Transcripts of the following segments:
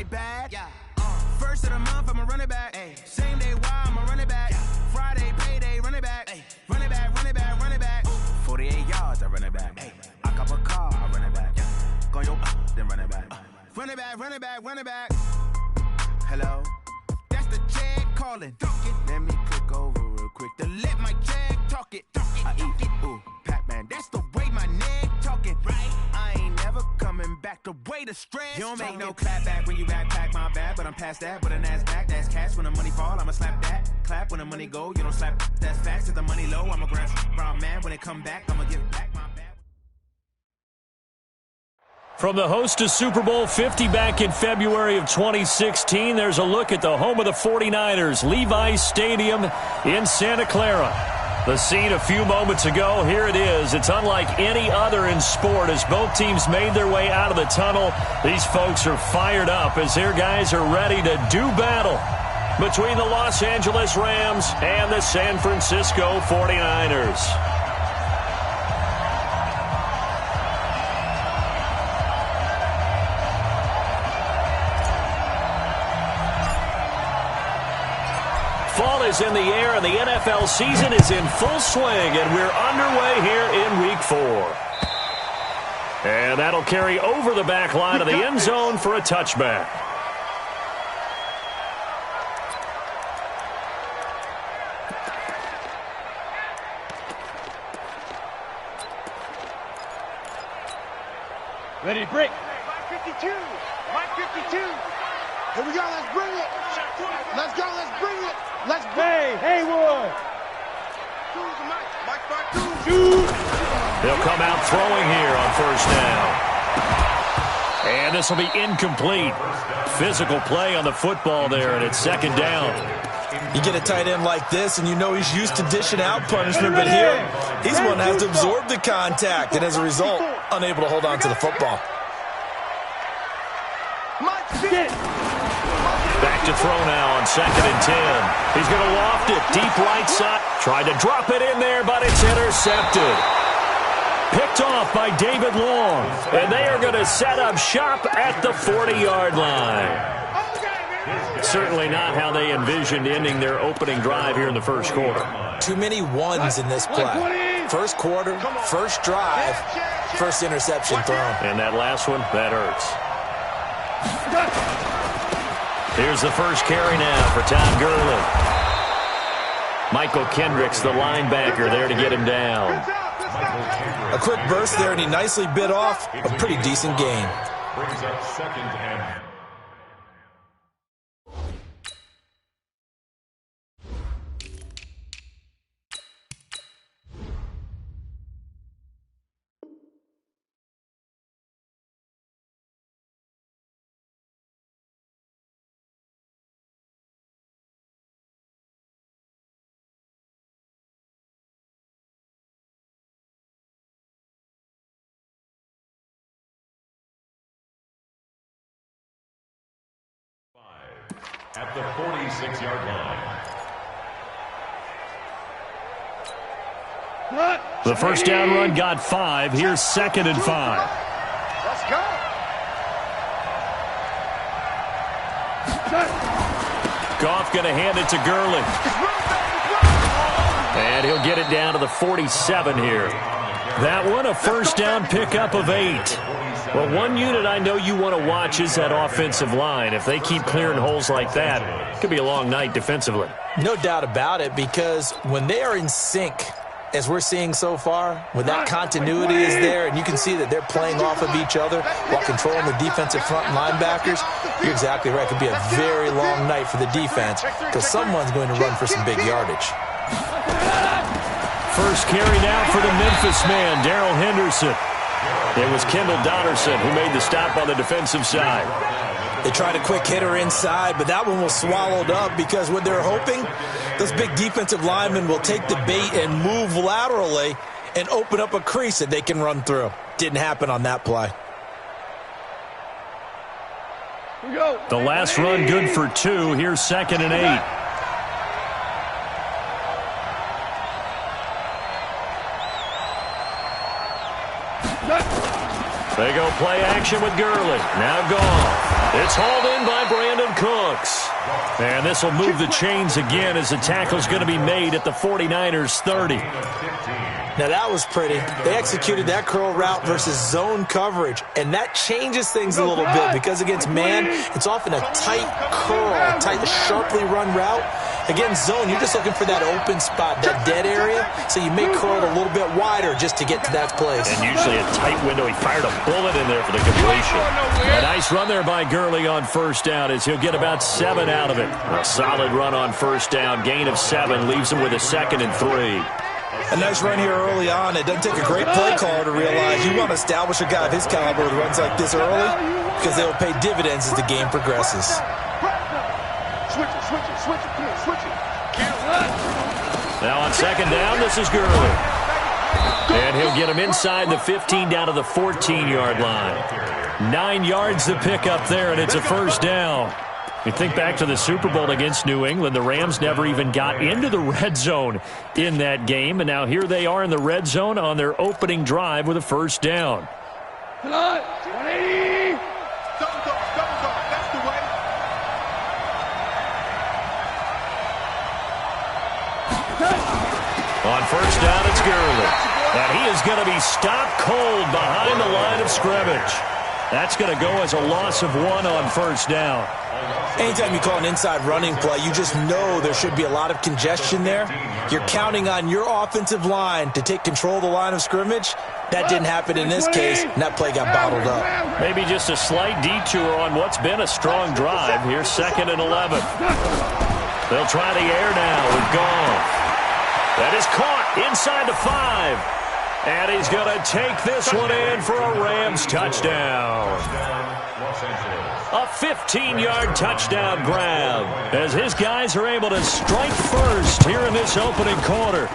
my bad. First of the month, I'ma run it back. Same day, why I'ma run it back. Friday, payday, run it back. Run it back, run it back, run it back. 48 yards, I run it back. I cop a car, I run it back. Go yo, then run it back. Run it back, run it back, run it back. Hello? That's the jag calling. Let me click over real quick to let my jag talk it. I eat it, ooh, Pac-Man. That's the way my neck talking. Right? I ain't never coming back the way the stress. You don't make no clap back when you backpack, my bad. But I'm past that with a NASDAQ. That's cash when the money fall, I'ma slap that. Clap when the money go, you don't slap. That's facts. If the money low, I'ma grab brown man. When it come back, I'ma give back my bad. From the host to Super Bowl 50 back in February of 2016, there's a look at the home of the 49ers, Levi's Stadium in Santa Clara. The scene a few moments ago, here it is. It's unlike any other in sport as both teams made their way out of the tunnel. These folks are fired up as their guys are ready to do battle between the Los Angeles Rams and the San Francisco 49ers. Fall is in the air, and the NFL season is in full swing, and we're underway here in Week 4. And that'll carry over the back line of the end zone for a touchback. Ready to break. Mike 52. Mike 52. Here we go. Let's bring it. Let's go. Let's bring it. Let's bring Hey, Haywood. They'll come out throwing here on first down. And this will be incomplete. Physical play on the football there, and it's second down. You get a tight end like this, and you know he's used to dishing out punishment, but here, he's one that has to absorb the contact, and as a result, unable to hold on to the football. Back to throw now on 2nd and 10. He's going to loft it deep right side. Tried to drop it in there, but it's intercepted. Picked off by David Long. And they are going to set up shop at the 40-yard line. Certainly not how they envisioned ending their opening drive here in the first quarter. Too many ones in this play. First quarter, first drive, first interception thrown. And that last one, that hurts. Here's the first carry now for Todd Gurley. Michael Kendricks, the linebacker, there to get him down. A quick burst there, and he nicely bit off a pretty decent gain. Brings up 2nd and at the 46-yard line. The first down run got 5. Here's 2nd and 5. Let's go. Goff going to hand it to Gurley. And he'll get it down to the 47 here. That one, a first down pickup of 8. Well, one unit I know you want to watch is that offensive line. If they keep clearing holes like that, it could be a long night defensively. No doubt about it, because when they are in sync, as we're seeing so far, when that continuity is there and you can see that they're playing off of each other while controlling the defensive front linebackers, you're exactly right. It could be a very long night for the defense because someone's going to run for some big yardage. First carry now for the Memphis man, Darrell Henderson. It was Kendall Dotterson who made the stop on the defensive side. They tried a quick hitter inside, but that one was swallowed up because what they're hoping, those big defensive linemen will take the bait and move laterally and open up a crease that they can run through. Didn't happen on that play. The last run good for 2. Here's 2nd and 8. They go play action with Gurley. Now Goff. It's hauled in by Brandon Cooks. And this will move the chains again as the tackle's going to be made at the 49ers 30. Now, that was pretty. They executed that curl route versus zone coverage, and that changes things a little bit because against man, it's often a tight curl, tight, sharply run route. Against zone, you're just looking for that open spot, that dead area, so you may curl it a little bit wider just to get to that place. And usually a tight window. He fired a bullet in there for the completion. A nice run there by Gurley on first down as he'll get about 7 out of it. A solid run on first down, gain of 7, leaves him with a 2nd and 3. A nice run here early on. It doesn't take a great play caller to realize you want to establish a guy of his caliber with runs like this early because they will pay dividends as the game progresses. Switch it. Come on, switch it. Now on 2nd down, this is Gurley. And he'll get him inside the 15 down to the 14-yard line. 9 yards to pick up there, and it's a first down. You think back to the Super Bowl against New England, the Rams never even got into the red zone in that game, and now here they are in the red zone on their opening drive with a first down. Come on, 180. Double dog, that's the way. On first down, it's Gurley. And he is going to be stopped cold behind the line of scrimmage. That's going to go as a loss of 1 on first down. Anytime you call an inside running play, you just know there should be a lot of congestion there. You're counting on your offensive line to take control of the line of scrimmage. That didn't happen in this case, and that play got bottled up. Maybe just a slight detour on what's been a strong drive. Here's 2nd and 11. They'll try the air now with Goff. That is caught inside the 5. And he's going to take this one in for a Rams touchdown. A 15-yard touchdown grab as his guys are able to strike first here in this opening quarter.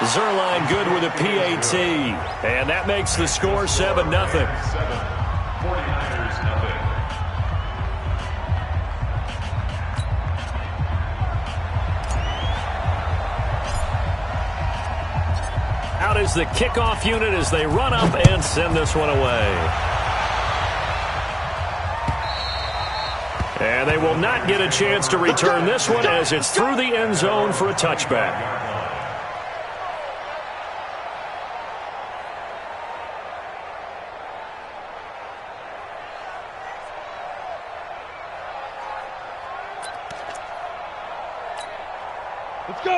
Zerline good with a PAT. And that makes the score 7-0. 49ers nothing. Out is the kickoff unit as they run up and send this one away. And they will not get a chance to return this one as it's through the end zone for a touchback.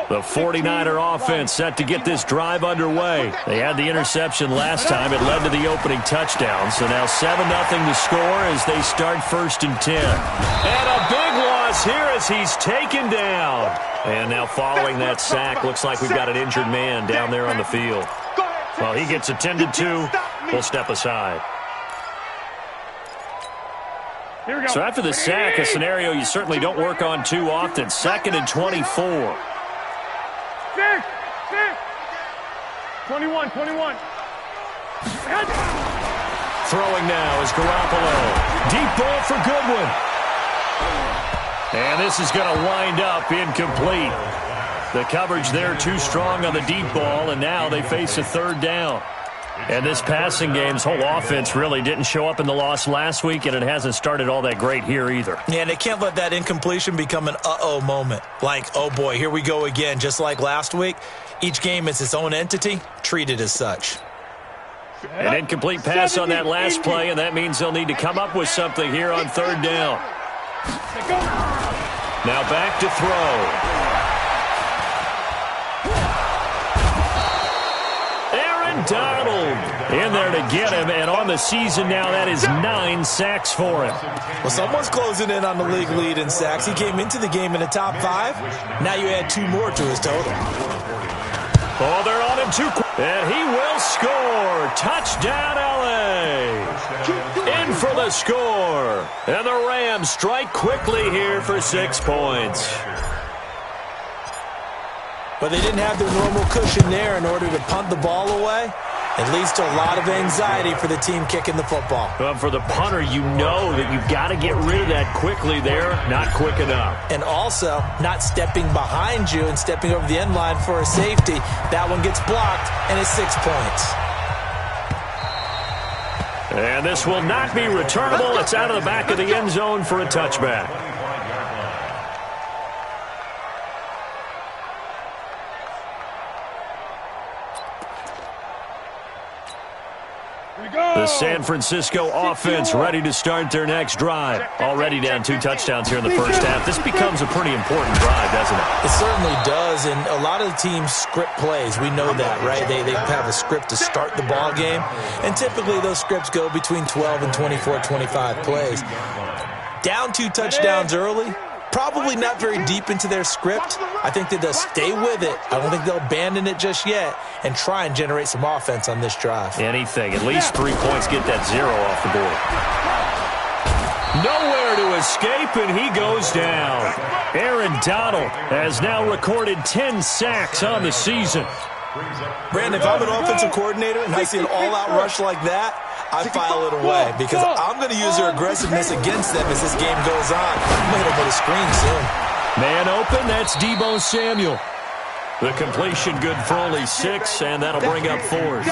The 49er offense set to get this drive underway. They had the interception last time. It led to the opening touchdown. So now 7-0 to score as they start 1st and 10. And a big loss here as he's taken down. And now following that sack, looks like we've got an injured man down there on the field. Well, he gets attended to. We'll step aside. So after the sack, a scenario you certainly don't work on too often. 2nd and 24. 21. Throwing now is Garoppolo. Deep ball for Goodwin. And this is going to wind up incomplete. The coverage there too strong on the deep ball, and now they face a 3rd down. And this passing game's whole offense really didn't show up in the loss last week, and it hasn't started all that great here either. Yeah, and they can't let that incompletion become an uh-oh moment. Like, oh boy, here we go again, just like last week. Each game is its own entity, treated as such. An incomplete pass on that last play, and that means they'll need to come up with something here on 3rd down. Now back to throw. Donald in there to get him, and on the season now, that is 9 sacks for him. Well, someone's closing in on the league lead in sacks. He came into the game in the top 5. Now you add 2 more to his total. Oh, they're on him too quick. And he will score. Touchdown, L.A. In for the score. And the Rams strike quickly here for 6 points. But they didn't have their normal cushion there in order to punt the ball away. It leads to a lot of anxiety for the team kicking the football. Well, for the punter, you know that you've got to get rid of that quickly there. Not quick enough. And also, not stepping behind you and stepping over the end line for a safety. That one gets blocked, and it's 6 points. And this will not be returnable. It's out of the back of the end zone for a touchback. The San Francisco offense ready to start their next drive. Already down 2 touchdowns here in the first half. This becomes a pretty important drive, doesn't it? It certainly does, and a lot of the teams script plays. We know that, right? They have a script to start the ball game, and typically those scripts go between 12 and 24, 25 plays. Down 2 touchdowns early, probably not very deep into their script. I think that they'll stay with it. I don't think they'll abandon it just yet and try and generate some offense on this drive. Anything. At least 3 points, get that 0 off the board. Nowhere to escape, and he goes down. Aaron Donald has now recorded 10 sacks on the season. Brandon, if I'm an offensive coordinator and I see an all-out rush like that, I file it away because I'm going to use their aggressiveness against them as this game goes on. I'm going to hit them with a screen soon. Man open, that's Deebo Samuel. The completion good for only 6, and that'll bring up 4th.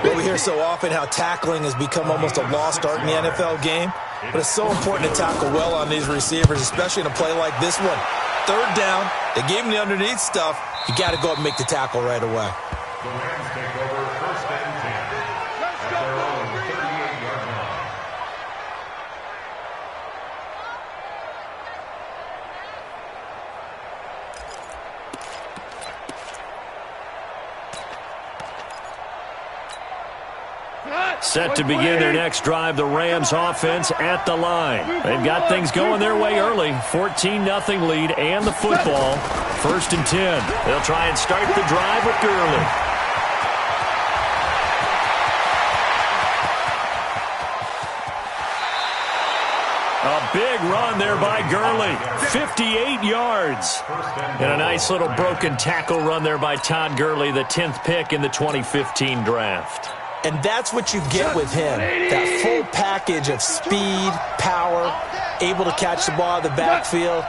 Well, we hear so often how tackling has become almost a lost art in the NFL game, but it's so important to tackle well on these receivers, especially in a play like this one. 3rd down, they gave him the underneath stuff. You got to go up and make the tackle right away. The Rams take over 1st and 10 at their own 38-yard line. Set to begin their next drive, the Rams offense at the line. They've got things going their way early. 14-0 lead and the football. 1st and 10. They'll try and start the drive with Gurley. A big run there by Gurley. 58 yards. And a nice little broken tackle run there by Todd Gurley, the 10th pick in the 2015 draft. And that's what you get with him, that full package of speed, power, able to catch the ball out of the backfield.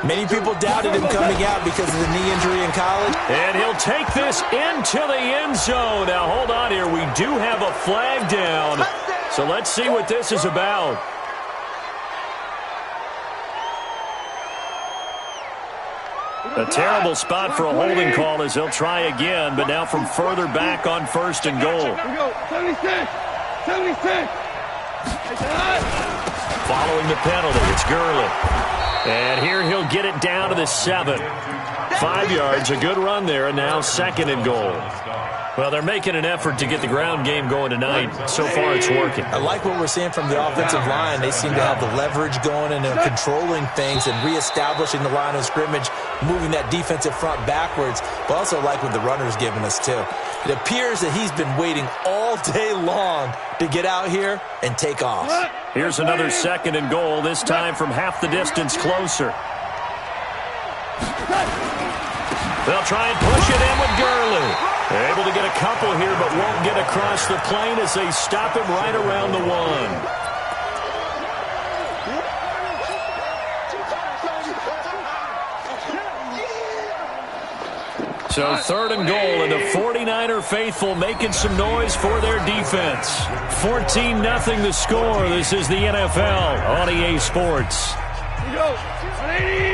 Many people doubted him coming out because of the knee injury in college. And he'll take this into the end zone. Now, hold on here. We do have a flag down. So let's see what this is about. A terrible spot for a holding call as they'll try again, but now from further back on 1st and goal. 76. Following the penalty, it's Gurley. And here he'll get it down to the 7. 5 yards, a good run there, and now 2nd and goal. Well, they're making an effort to get the ground game going tonight. So far, it's working. I like what we're seeing from the offensive line. They seem to have the leverage going, and they're controlling things and reestablishing the line of scrimmage, moving that defensive front backwards. But also like what the runner's giving us, too. It appears that he's been waiting all day long to get out here and take off. Here's another 2nd and goal, this time from half the distance closer. They'll try and push it in with Gurley. They're able to get a couple here, but won't get across the plane as they stop him right around the 1. So 3rd and goal, and the 49er faithful making some noise for their defense. 14-0 the score. This is the NFL on EA Sports. Here we go. 180.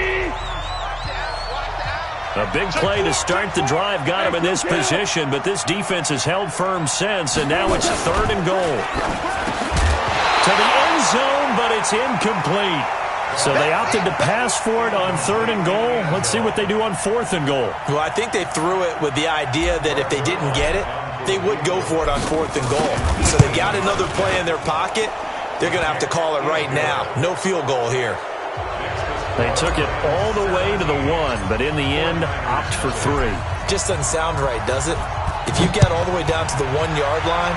A big play to start the drive got him in this position, but this defense has held firm since, and now it's 3rd and goal. To the end zone, but it's incomplete. So they opted to pass for it on 3rd and goal. Let's see what they do on 4th and goal. Well, I think they threw it with the idea that if they didn't get it, they would go for it on 4th and goal. So they got another play in their pocket. They're going to have to call it right now. No field goal here. They took it all the way to the 1, but in the end, opt for 3. Just doesn't sound right, does it? If you get all the way down to the 1-yard line,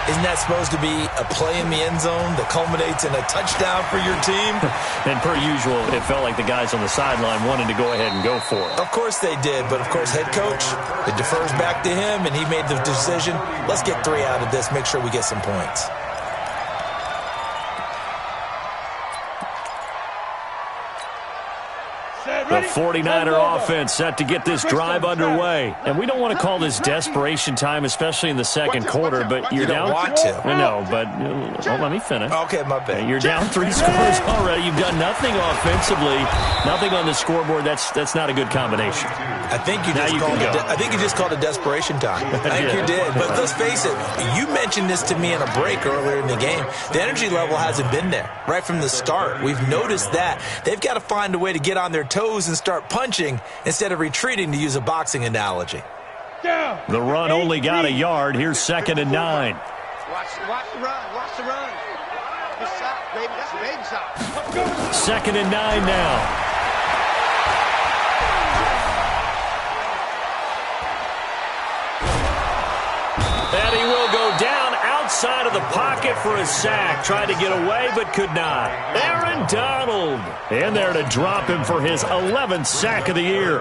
isn't that supposed to be a play in the end zone that culminates in a touchdown for your team? And per usual, it felt like the guys on the sideline wanted to go ahead and go for it. Of course they did, but of course head coach, it defers back to him, and he made the decision. Let's get 3 out of this, make sure we get some points. The 49er offense set to get this drive underway. And we don't want to call this desperation time, especially in the second quarter, but you're down. You don't want to. I know, but let me finish. Okay, my bad. You're down 3 scores already. You've done nothing offensively, nothing on the scoreboard. That's not a good combination. I think you just called it desperation time. I think you did. But let's face it, you mentioned this to me in a break earlier in the game. The energy level hasn't been there right from the start. We've noticed that. They've got to find a way to get on their toes and start punching instead of retreating, to use a boxing analogy. The run only got a yard. Here's 2nd and 9. Watch the run. Watch the run. Good shot, baby. That's a baby shot. 2nd and 9 now. And he will go down outside of the pocket for a sack. Tried to get away, but could not. Aaron Donald in there to drop him for his 11th sack of the year.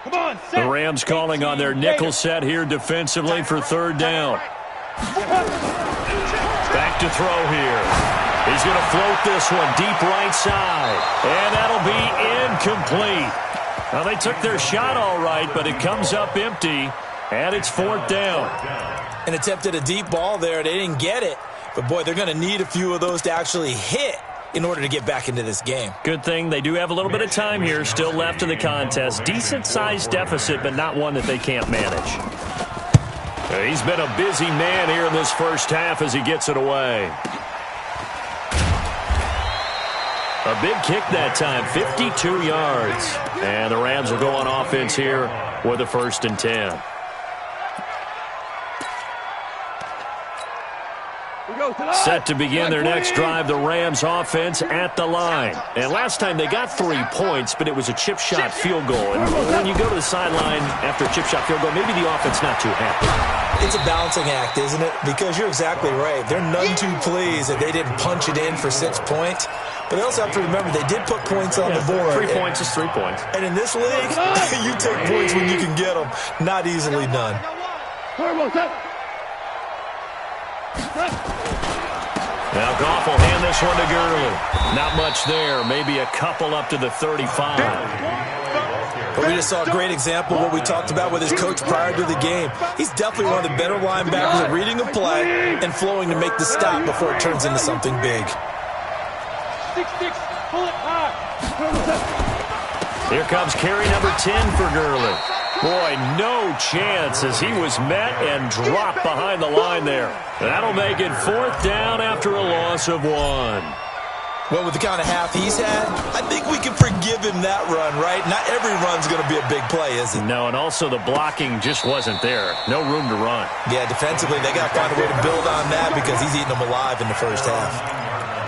Come on, the Rams calling on their nickel set here defensively for 3rd down. Back to throw here. He's going to float this one deep right side. And that'll be incomplete. Well, they took their shot all right, but it comes up empty. And it's 4th down. An attempt at a deep ball there. They didn't get it. But, boy, they're going to need a few of those to actually hit in order to get back into this game. Good thing they do have a little bit of time here still left in the contest. Decent-sized deficit, but not one that they can't manage. He's been a busy man here in this first half as he gets it away. A big kick that time, 52 yards. And the Rams will go on offense here with a 1st and 10. Set to begin their next drive, the Rams offense at the line. And last time they got 3 points, but it was a chip shot field goal. And when you go to the sideline after a chip shot field goal, maybe the offense not too happy. It's a balancing act, isn't it? Because you're exactly right. They're none too pleased that they didn't punch it in for 6 points. But they also have to remember they did put points on the board. 3 points is 3 points. And in this league, you take points when you can get them. Not easily done. Now Goff will hand this one to Gurley. Not much there. Maybe a couple up to the 35. But we just saw a great example of what we talked about with his coach prior to the game. He's definitely one of the better linebackers at reading a play and flowing to make the stop before it turns into something big. 6-6, pull it high. Here comes carry number 10 for Gurley. Boy, no chance as he was met and dropped behind the line there. That'll make it 4th down after a loss of 1. Well, with the kind of half he's had, I think we can forgive him that run, right? Not every run's going to be a big play, is it? No, and also the blocking just wasn't there. No room to run. Yeah, defensively, they got to find a way to build on that because he's eating them alive in the first half.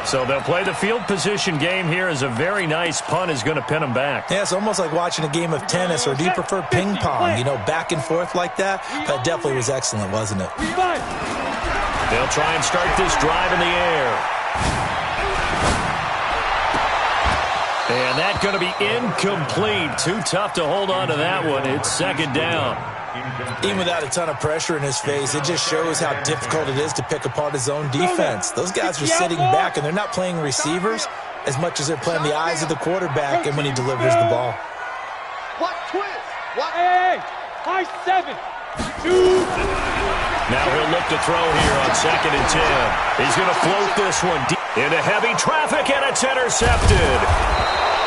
So they'll play the field position game here as a very nice punt is going to pin them back. Yeah, it's almost like watching a game of tennis, or do you prefer ping pong? You know, back and forth like that? That definitely was excellent, wasn't it? They'll try and start this drive in the air. And that's going to be incomplete. Too tough to hold on to that one. It's 2nd down. Even without a ton of pressure in his face, it just shows how difficult it is to pick apart his own defense. Those guys are sitting back, and they're not playing receivers as much as they're playing the eyes of the quarterback and when he delivers the ball. What twist? What? Hey, high 7. 2. Now he'll look to throw here on 2nd and 10. He's going to float this one deep into heavy traffic, and it's intercepted.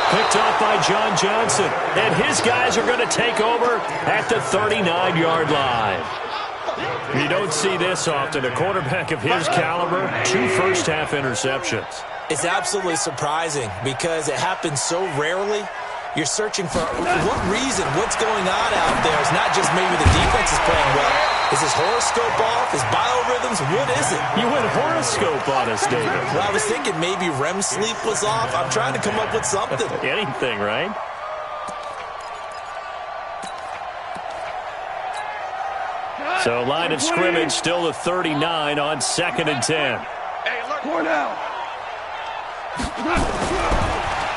Picked off by John Johnson. And his guys are going to take over at the 39-yard line. You don't see this often. A quarterback of his caliber, 2 first-half interceptions. It's absolutely surprising because it happens so rarely. You're searching for what reason, what's going on out there. It's not just maybe the defense is playing well. Is his horoscope off? His biorhythms? What is it? You went horoscope on us, David. Well, I was thinking maybe REM sleep was off. I'm trying to come up with something. Anything, right? So line of scrimmage still the 39 on 2nd and 10. Hey, look. Cornell.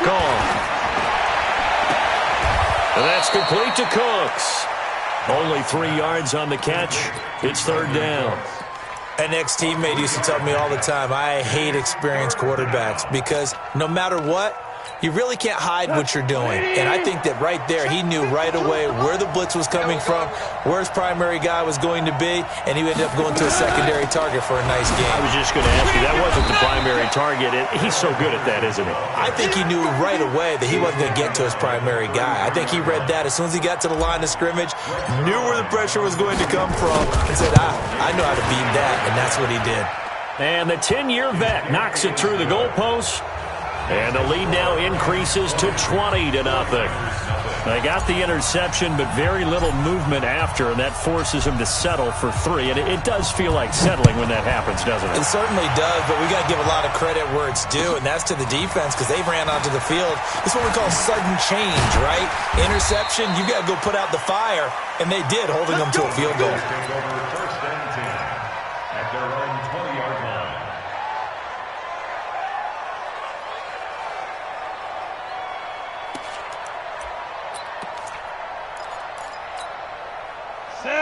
Gone. And that's complete to Cooks. Only 3 yards on the catch. It's 3rd down. An ex-teammate used to tell me all the time, I hate experienced quarterbacks because no matter what, you really can't hide what you're doing. And I think that right there, he knew right away where the blitz was coming from, where his primary guy was going to be, and he ended up going to a secondary target for a nice game. I was just going to ask you, that wasn't the primary target. He's so good at that, isn't he? I think he knew right away that he wasn't going to get to his primary guy. I think he read that as soon as he got to the line of scrimmage, knew where the pressure was going to come from, and said, I know how to beat that, and that's what he did. And the 10-year vet knocks it through the goalpost. And the lead now increases to 20-0. They got the interception, but very little movement after, and that forces him to settle for 3. And it does feel like settling when that happens, doesn't it? It certainly does, but we got to give a lot of credit where it's due, and that's to the defense because they ran onto the field. This is what we call sudden change, right? Interception, you got to go put out the fire, and they did, holding them to a field goal. First and 10 at their own 20-yard line.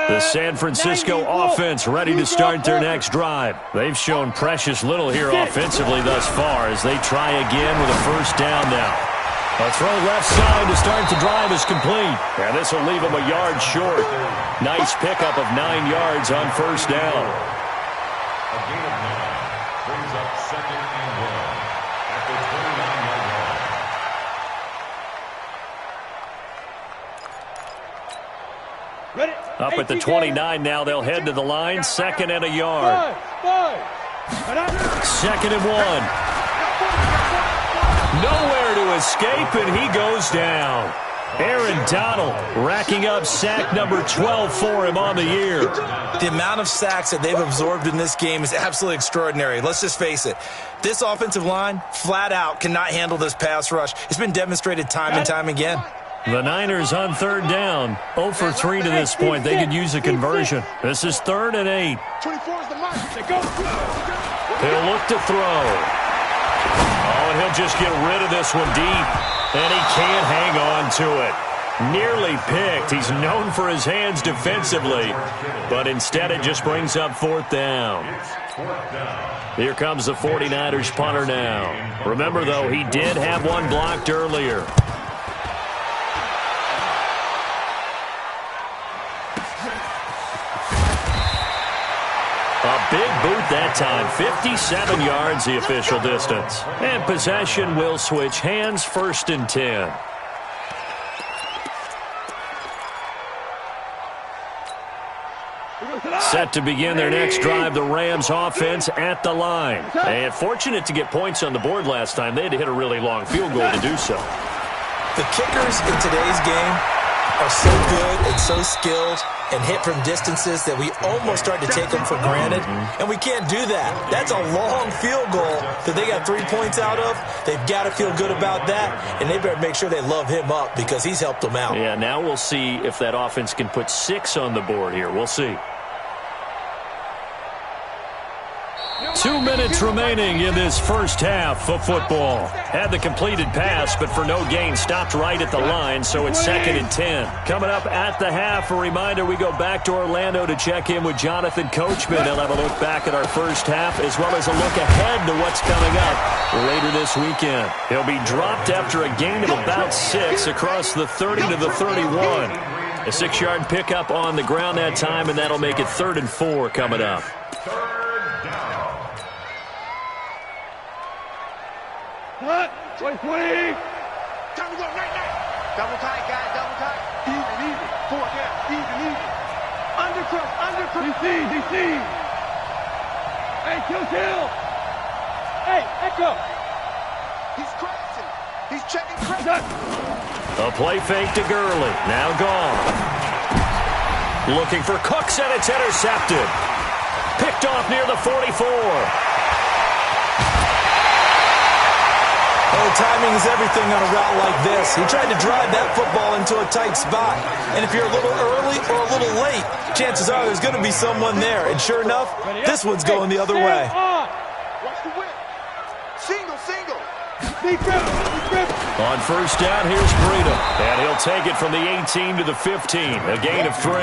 The San Francisco offense ready to start their next drive. They've shown precious little here offensively thus far as they try again with a first down now. A throw left side to start the drive is complete. And this will leave them a yard short. Nice pickup of 9 yards on first down. A gain of 9 brings up 2nd and 1 at the 29-yard line. Ready? Up at the 29 now, they'll head to the line. 2nd and a yard. 2nd and 1. Nowhere to escape, and he goes down. Aaron Donald racking up sack number 12 for him on the year. The amount of sacks that they've absorbed in this game is absolutely extraordinary. Let's just face it. This offensive line, flat out, cannot handle this pass rush. It's been demonstrated time and time again. The Niners on third down. 0 for 3 to this point. They could use a conversion. This is 3rd and 8. 24 is the mark. He'll look to throw. Oh, and he'll just get rid of this one deep. And he can't hang on to it. Nearly picked. He's known for his hands defensively. But instead it just brings up 4th down. Here comes the 49ers punter now. Remember, though, he did have one blocked earlier. A big boot that time. 57 yards the official distance. And possession will switch hands. 1st and 10. Set to begin their next drive, the Rams offense at the line. And fortunate to get points on the board last time. They had to hit a really long field goal to do so. The kickers in today's game are so good and so skilled and hit from distances that we almost start to take them for granted, and we can't do that. That's a long field goal that they got 3 points out of. They've got to feel good about that, and they better make sure they love him up because he's helped them out. Yeah, now we'll see if that offense can put 6 on the board here. We'll see. 2 minutes remaining in this first half of football. Had the completed pass, but for no gain, stopped right at the line, so it's 2nd and 10. Coming up at the half, a reminder, we go back to Orlando to check in with Jonathan Coachman. He'll have a look back at our first half, as well as a look ahead to what's coming up later this weekend. He'll be dropped after a gain of about 6 across the 30 to the 31. A 6-yard pickup on the ground that time, and that'll make it 3rd and 4 coming up. What? 20. Time to go, night. Double tight, guys, double tight. Easy. 4 down, easy. Undercross. DC. Hey, kill. Hey, Echo. He's crashing. He's checking crash. A play fake to Gurley. Now gone. Looking for Cooks, and it's intercepted. Picked off near the 44. Oh, timing is everything on a route like this. He tried to drive that football into a tight spot. And if you're a little early or a little late, chances are there's going to be someone there. And sure enough, this one's going the other way. Watch the whip. Single. Deep grip. On first down, here's Breida. And he'll take it from the 18 to the 15. A gain of 3.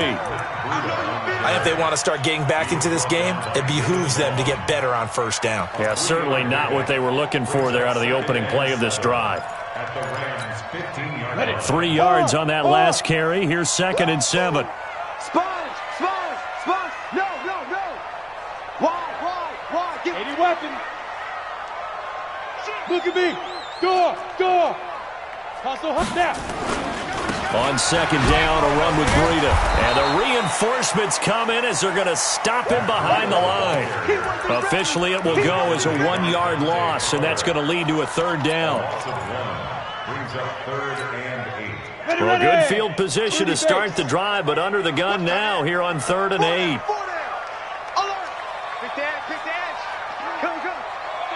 And if they want to start getting back into this game, it behooves them to get better on first down. Yeah, certainly not what they were looking for there out of the opening play of this drive. at the Rams' 15-yard line. 3 yards on that last carry. Here's 2nd and 7. Sponge! No! Why? Give 80 weapons. Look at me. Door. Hustle, now. On 2nd down, a run with Breida. And the reinforcements come in as they're going to stop him behind the line. Officially, it will go as a 1-yard loss, and that's going to lead to a 3rd down. Brings up 3rd and 8. Well, good field position to start the drive, but under the gun now here on 3rd and 8. Pick the edge. Come.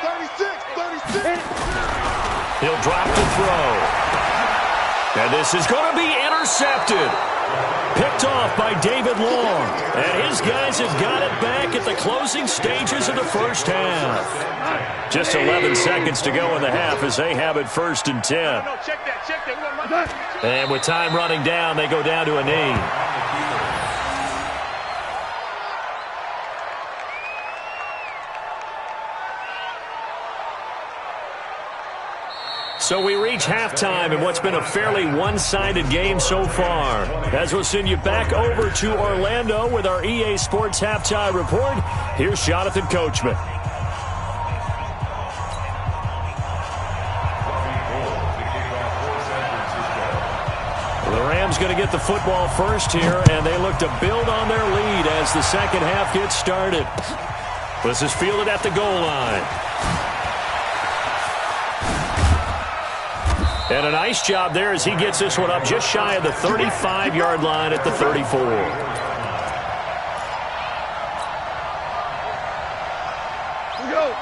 36. He'll drop to throw. And this is going to be intercepted. Picked off by David Long. And his guys have got it back at the closing stages of the first half. Just 11 seconds to go in the half as they have it 1st and 10. Check that. And with time running down, they go down to a knee. So we reach halftime in what's been a fairly one-sided game so far. As we'll send you back over to Orlando with our EA Sports Halftime Report, here's Jonathan Coachman. The Rams going to get the football first here, and they look to build on their lead as the second half gets started. This is fielded at the goal line. And a nice job there as he gets this one up just shy of the 35-yard line at the 34.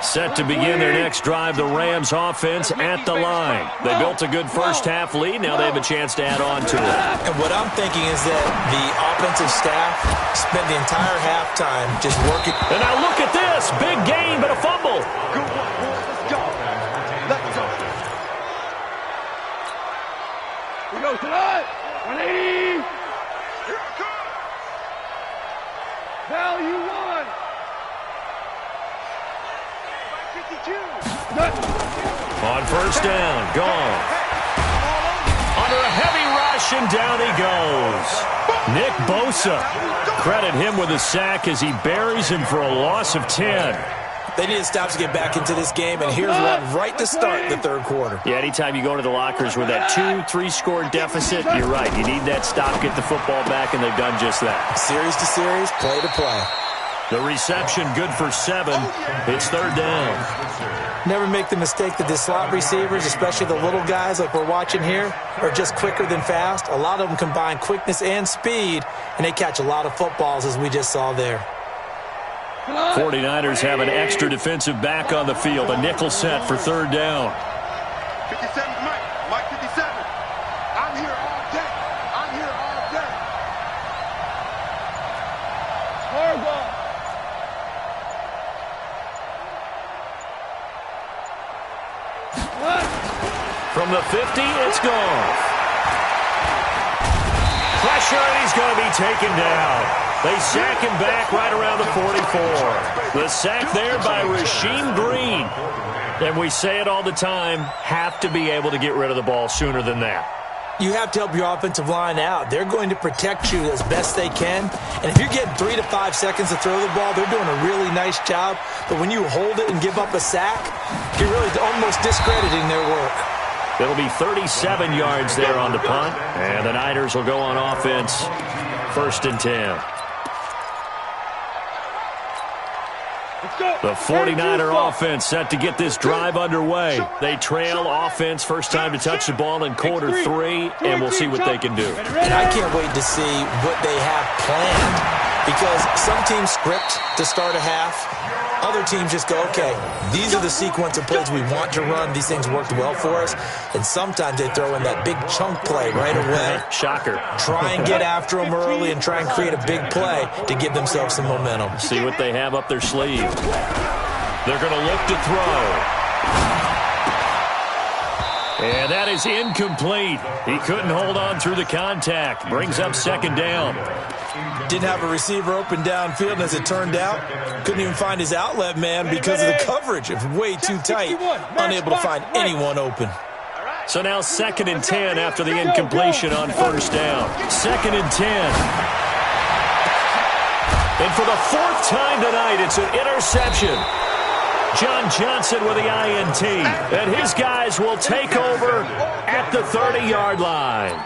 Set to begin their next drive, the Rams offense at the line. They built a good first half lead. Now they have a chance to add on to it. And what I'm thinking is that the offensive staff spent the entire halftime just working. And now look at this. Big gain, but a fumble. Good one, boys. Let's go. We go tonight. 180. Here I come. Value 1. 52. On first down, gone. Under a heavy rush, and down he goes. Nick Bosa. Credit him with a sack as he buries him for a loss of 10. They need to stop to get back into this game, and here's one right to start the third quarter. Yeah, anytime you go into the lockers with that 2-3 score deficit, you're right. You need that stop, get the football back, and they've done just that. Series to series, play to play. The reception good for 7. It's third down. Never make the mistake that the slot receivers, especially the little guys like we're watching here, are just quicker than fast. A lot of them combine quickness and speed, and they catch a lot of footballs as we just saw there. 49ers have an extra defensive back on the field. A nickel set for third down. 57, Mike 57. I'm here all day. Hard ball. From the 50, it's gone. Pressure, and he's going to be taken down. They sack him back right around the 44. The sack there by Rasheem Green. And we say it all the time, have to be able to get rid of the ball sooner than that. You have to help your offensive line out. They're going to protect you as best they can. And if you're getting 3 to 5 seconds to throw the ball, they're doing a really nice job. But when you hold it and give up a sack, you're really almost discrediting their work. It'll be 37 yards there on the punt. And the Niners will go on offense, 1st and 10. The 49er offense set to get this drive underway. They trail offense first time to touch the ball in quarter 3, and we'll see what they can do. And I can't wait to see what they have planned, because some teams script to start a half. Other teams just go, okay, these are the sequence of plays we want to run. These things worked well for us. And sometimes they throw in that big chunk play right away. Shocker. Try and get after them early and try and create a big play to give themselves some momentum. See what they have up their sleeve. They're going to look to throw. And that is incomplete. He couldn't hold on through the contact. Brings up 2nd down. Didn't have a receiver open downfield, and as it turned out, couldn't even find his outlet man because of the coverage. It was way too tight, unable to find anyone open. All right. So now 2nd and 10 after the incompletion on first down. 2nd and 10. And for the 4th time tonight, it's an interception. John Johnson with the INT. And his guys will take over at the 30-yard line.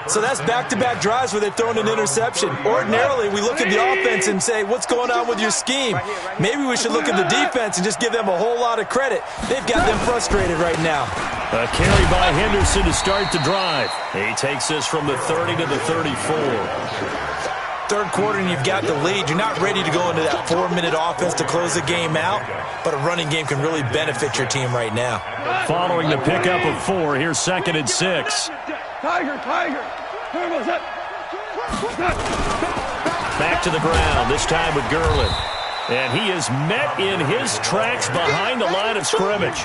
So that's back-to-back drives where they've thrown an interception. Ordinarily, we look at the offense and say, what's going on with your scheme? Maybe we should look at the defense and just give them a whole lot of credit. They've got them frustrated right now. A carry by Henderson to start the drive. He takes this from the 30 to the 34. Third quarter and you've got the lead. You're not ready to go into that 4-minute offense to close the game out, but a running game can really benefit your team right now. Following the pickup of 4, here's 2nd and 6. Tiger. Back to the ground, this time with Gerlin. And he is met in his tracks behind the line of scrimmage.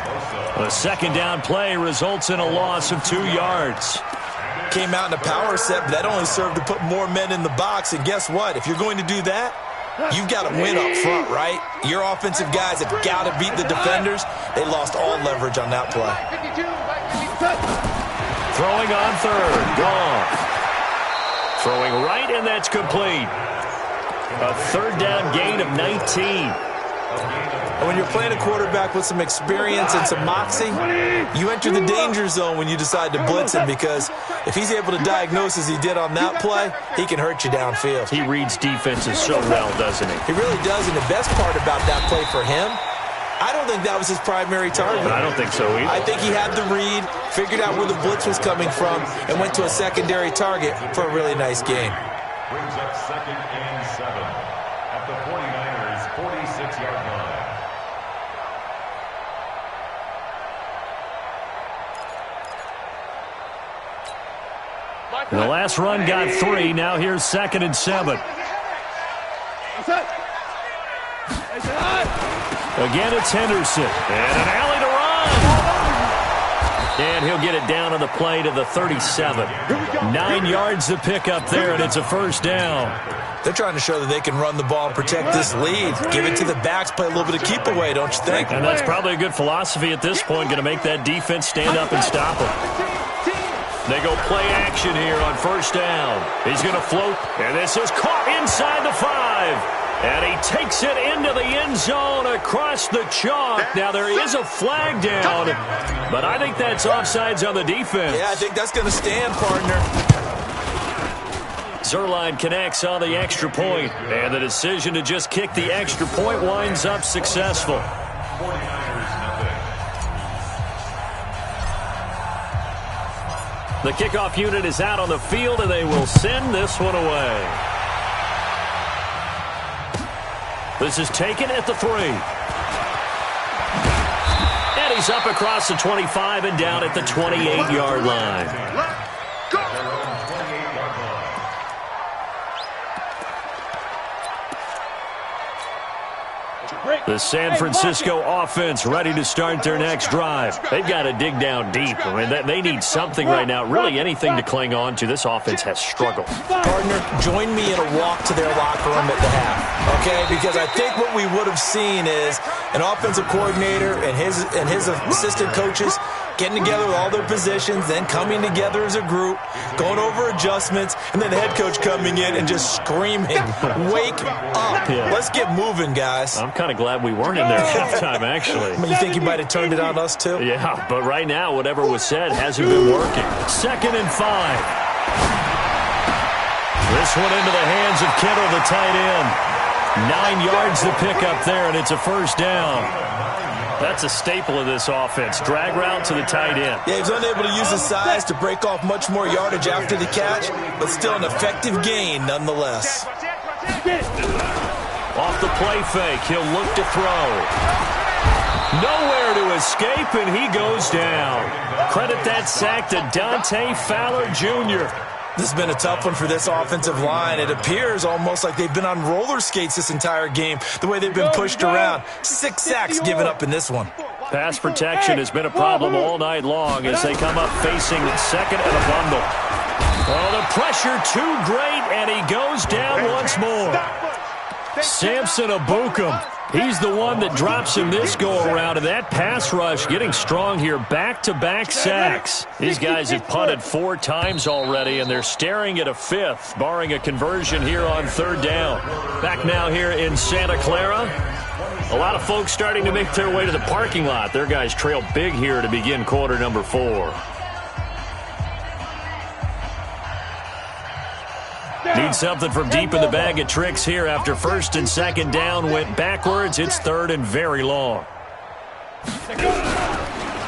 A 2nd down play results in a loss of 2 yards. Came out in a power set, but that only served to put more men in the box. And guess what? If you're going to do that, you've got to win up front, right? Your offensive guys have got to beat the defenders. They lost all leverage on that play. Throwing on 3rd, gone. Throwing right, and that's complete. A 3rd down gain of 19. And when you're playing a quarterback with some experience and some moxie, you enter the danger zone when you decide to blitz him, because if he's able to diagnose as he did on that play, he can hurt you downfield. He reads defenses so well, doesn't he? He really does, and the best part about that play for him, I don't think that was his primary target. I don't think so either. I think he had the read, figured out where the blitz was coming from, and went to a secondary target for a really nice game. Brings up 2nd and 7 at the 49ers' 46-yard line. The last run got 3. Now here's 2nd and 7. Again, it's Henderson. And an alley to run. And he'll get it down on the play to the 37. 9 yards to pick up there, and it's a 1st down. They're trying to show that they can run the ball and protect this lead. Give it to the backs, play a little bit of keep away, don't you think? And that's probably a good philosophy at this point, going to make that defense stand up and stop them. They go play action here on 1st down. He's going to float, and this is caught inside the 5. And he takes it into the end zone across the chalk. Now, there is a flag down, but I think that's offsides on the defense. Yeah, I think that's going to stand, partner. Zerline connects on the extra point, and the decision to just kick the extra point winds up successful. 49ers nothing. The kickoff unit is out on the field, and they will send this one away. This is taken at the 3. And he's up across the 25 and down at the 28-yard line. The San Francisco offense ready to start their next drive. They've got to dig down deep. I mean, they need something right now, really anything to cling on to. This offense has struggled. Partner, join me in a walk to their locker room at the half, okay? Because I think what we would have seen is an offensive coordinator and his assistant coaches getting together with all their positions, then coming together as a group, going over adjustments, and then the head coach coming in and just screaming, wake up. Yeah. Let's get moving, guys. I'm kind of glad we weren't in there at halftime, actually. I mean, you think you might have turned it on us, too? Yeah, but right now, whatever was said hasn't been working. 2nd and 5. This one into the hands of Kittle, the tight end. 9 yards to pick up there, and it's a 1st down. That's a staple of this offense. Drag route to the tight end. Yeah, he was unable to use his size to break off much more yardage after the catch, but still an effective gain nonetheless. Off the play fake, he'll look to throw. Nowhere to escape, and he goes down. Credit that sack to Dante Fowler Jr. This has been a tough one for this offensive line. It appears almost like they've been on roller skates this entire game, the way they've been pushed around. 6 sacks given up in this one. Pass protection has been a problem all night long as they come up facing 2nd and a bundle. Oh, the pressure too great, and he goes down once more. Samson Abukum. He's the one that drops him this go-around, and that pass rush getting strong here. Back-to-back sacks. These guys have punted 4 times already, and they're staring at a 5th, barring a conversion here on 3rd down. Back now here in Santa Clara. A lot of folks starting to make their way to the parking lot. Their guys trail big here to begin quarter number 4. Need something from deep in the bag of tricks here after 1st and 2nd down went backwards. It's 3rd and very long.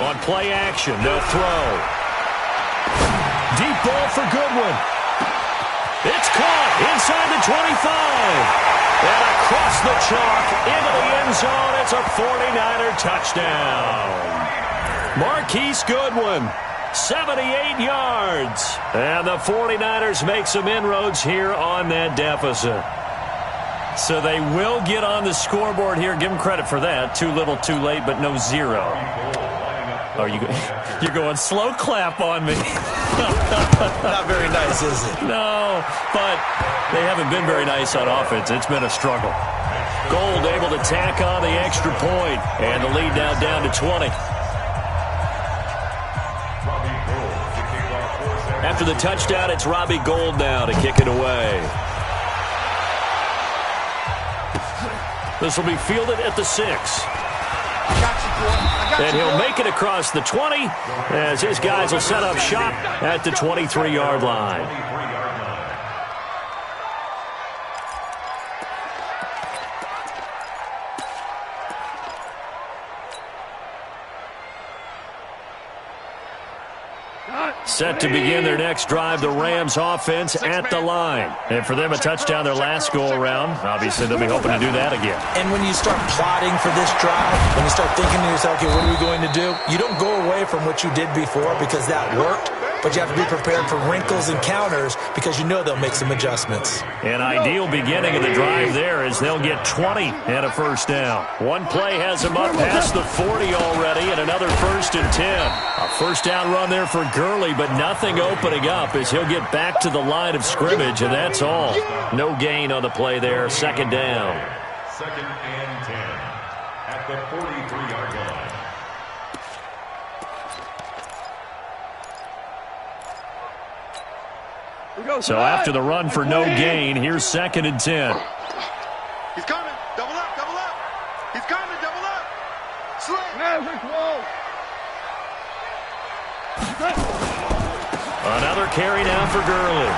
On play action, they'll throw. Deep ball for Goodwin. It's caught inside the 25. And across the chalk into the end zone. It's a 49er touchdown. Marquise Goodwin. 78 yards. And the 49ers make some inroads here on that deficit. So they will get on the scoreboard here. Give them credit for that. Too little, too late, but no 0. Oh, you're going slow clap on me. Not very nice, is it? No, but they haven't been very nice on offense. It's been a struggle. Gold able to tack on the extra point. And the lead now down to 20. After the touchdown, it's Robbie Gould now to kick it away. This will be fielded at the 6. And he'll make it across the 20 as his guys will set up shop at the 23-yard line. Set to begin their next drive, the Rams offense at the line. And for them, a touchdown their last go-around. Obviously, they'll be hoping to do that again. And when you start plotting for this drive, when you start thinking to yourself, okay, what are we going to do? You don't go away from what you did before because that worked, but you have to be prepared for wrinkles and counters because you know they'll make some adjustments. An ideal beginning of the drive there is they'll get 20 and a 1st down. One play has them up past the 40 already, and another 1st and 10. A 1st down run there for Gurley, but nothing opening up as he'll get back to the line of scrimmage, and that's all. No gain on the play there. 2nd down. 2nd and 10 at the 43-yard line. So after the run for no gain, here's 2nd and 10. He's coming. Double up, double up. He's coming, double up. Sling. Maverick, whoa. Another carry now for Gurley.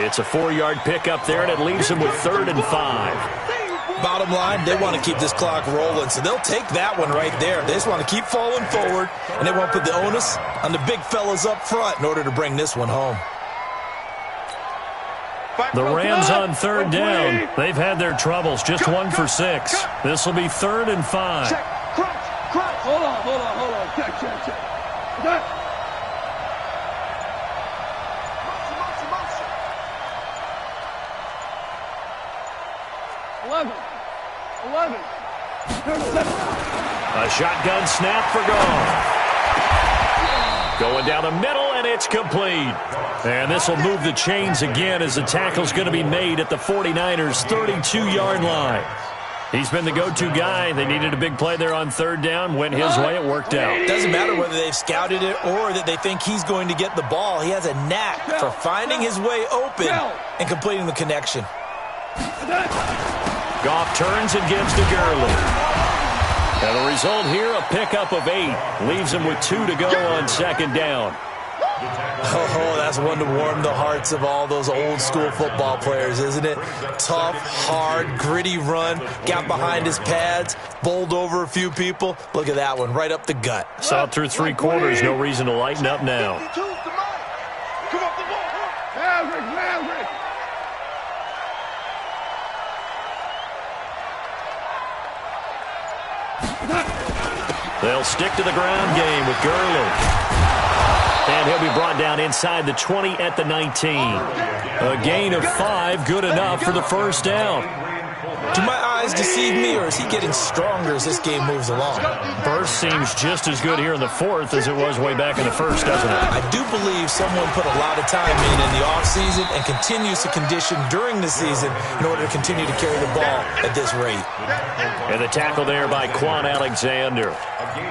It's a 4-yard pickup there, and it leaves him with 3rd and 5. Bottom line, they want to keep this clock rolling, so they'll take that one right there. They just want to keep falling forward, and they won't put the onus on the big fellas up front in order to bring this one home. The Rams on 3rd down. They've had their troubles, just 1 for 6. This will be 3rd and 5. Check, crunch, crunch. Hold on. Check. That. Motion. 11. A shotgun snap for goal. Going down the middle, and it's complete. And this will move the chains again as the tackle's going to be made at the 49ers' 32-yard line. He's been the go-to guy. They needed a big play there on 3rd down. Went his way. It worked out. Doesn't matter whether they've scouted it or that they think he's going to get the ball. He has a knack for finding his way open and completing the connection. Goff turns and gives to Gurley. And the result here, a pickup of 8. Leaves him with 2 to go on 2nd down. Oh, that's one to warm the hearts of all those old-school football players, isn't it? Tough, hard, gritty run. Got behind his pads, bowled over a few people. Look at that one, right up the gut. Saw through 3 quarters. No reason to lighten up now. Maverick. They'll stick to the ground game with Gurley. And he'll be brought down inside the 20 at the 19. A gain of 5, good enough for the 1st down. To my eyes deceive me, or is he getting stronger as this game moves along? Burst seems just as good here in the fourth as it was way back in the first, doesn't it? I do believe someone put a lot of time in the offseason and continues to condition during the season in order to continue to carry the ball at this rate. And the tackle there by Quan Alexander.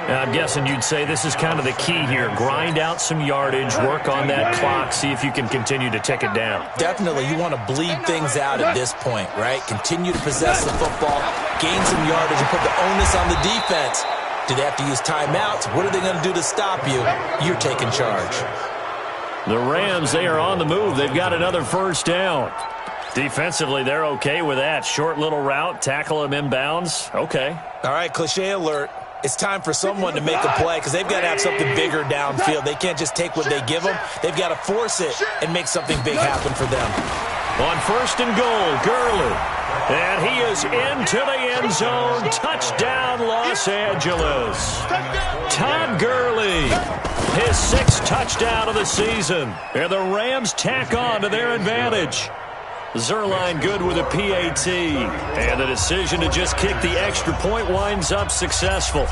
Now, I'm guessing you'd say this is kind of the key here. Grind out some yardage, work on that clock, see if you can continue to tick it down. Definitely, you want to bleed things out at this point, right? Continue to possess the football, gain some yardage, and put the onus on the defense. Do they have to use timeouts? What are they going to do to stop you? You're taking charge. The Rams, they are on the move. They've got another first down. Defensively, they're okay with that. Short little route, tackle him inbounds. Okay. All right, cliche alert. It's time for someone to make a play because they've got to have something bigger downfield. They can't just take what they give them. They've got to force it and make something big happen for them. On first and goal, Gurley. And he is into the end zone. Touchdown, Los Angeles. Todd Gurley, his 6th touchdown of the season. And the Rams tack on to their advantage. Zerline good with a PAT. And the decision to just kick the extra point winds up successful.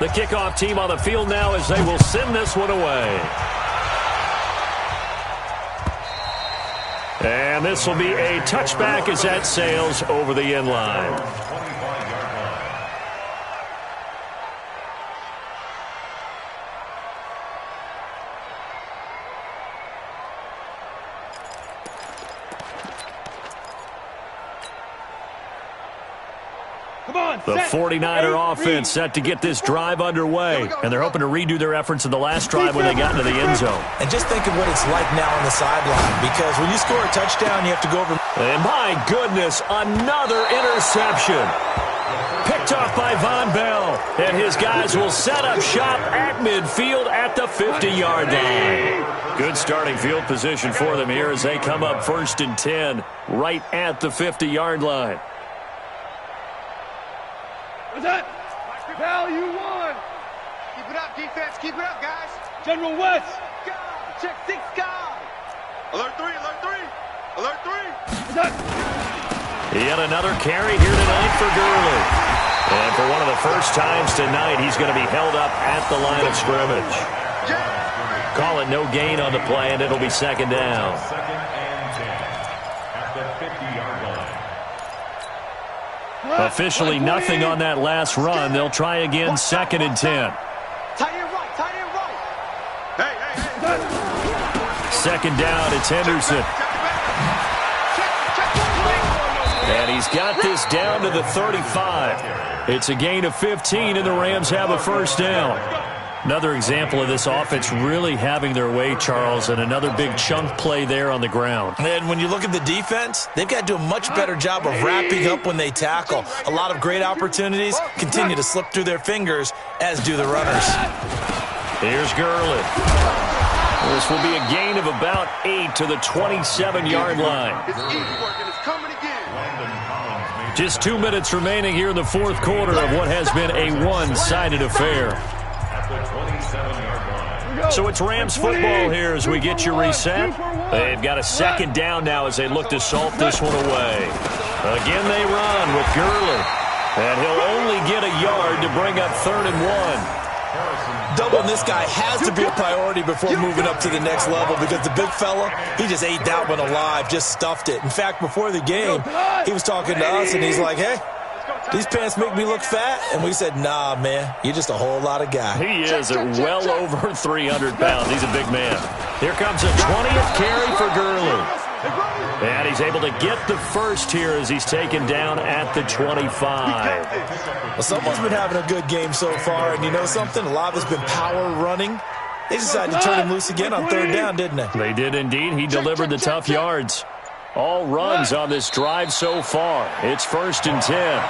The kickoff team on the field now as they will send this one away. And this will be a touchback as that sails over the end line. The 49er offense set to get this drive underway, and they're hoping to redo their efforts in the last drive when they got into the end zone. And just think of what it's like now on the sideline, because when you score a touchdown, you have to go over. And my goodness, another interception. Picked off by Von Bell, and his guys will set up shop at midfield at the 50-yard line. Good starting field position for them here as they come up 1st and 10 right at the 50-yard line. What's that? Value 1. Keep it up, defense. Keep it up, guys. General West. God. Check 6 guys. Alert 3, alert 3. Alert 3. What's that? Yet another carry here tonight for Gurley. And for one of the first times tonight, he's going to be held up at the line of scrimmage. Call it no gain on the play, and it'll be 2nd down. 2nd and 10 at the 50-yard line. Officially nothing on that last run. They'll try again 2nd and 10. Tight end right, tight end right. Hey. 2nd down, it's Henderson. And he's got this down to the 35. It's a gain of 15, and the Rams have a first down. Another example of this offense really having their way, Charles, and another big chunk play there on the ground. And when you look at the defense, they've got to do a much better job of wrapping up when they tackle. A lot of great opportunities continue to slip through their fingers, as do the runners. Here's Gurley. This will be a gain of about 8 to the 27-yard line. It's easy work, and it's coming again. Just 2 minutes remaining here in the fourth quarter of what has been a one-sided affair. At the 27-yard line. So it's Rams football here as we get you reset. They've got a 2nd down now as they look to salt this one away. Again they run with Gurley. And he'll only get a yard to bring up 3rd and 1. Doubling this guy has to be a priority before moving up to the next level, because the big fella, he just ate that one alive, just stuffed it. In fact, before the game, he was talking to us, and he's like, hey, these pants make me look fat? And we said, nah, man, you're just a whole lot of guy. He is at well over 300 pounds. He's a big man. Here comes a 20th carry for Gurley. And he's able to get the first here as he's taken down at the 25. Well, someone's been having a good game so far, and you know something? A lot of it's been power running. They decided to turn him loose again on 3rd down, didn't they? They did indeed. He delivered the tough yards. All runs on this drive so far. It's 1st and 10.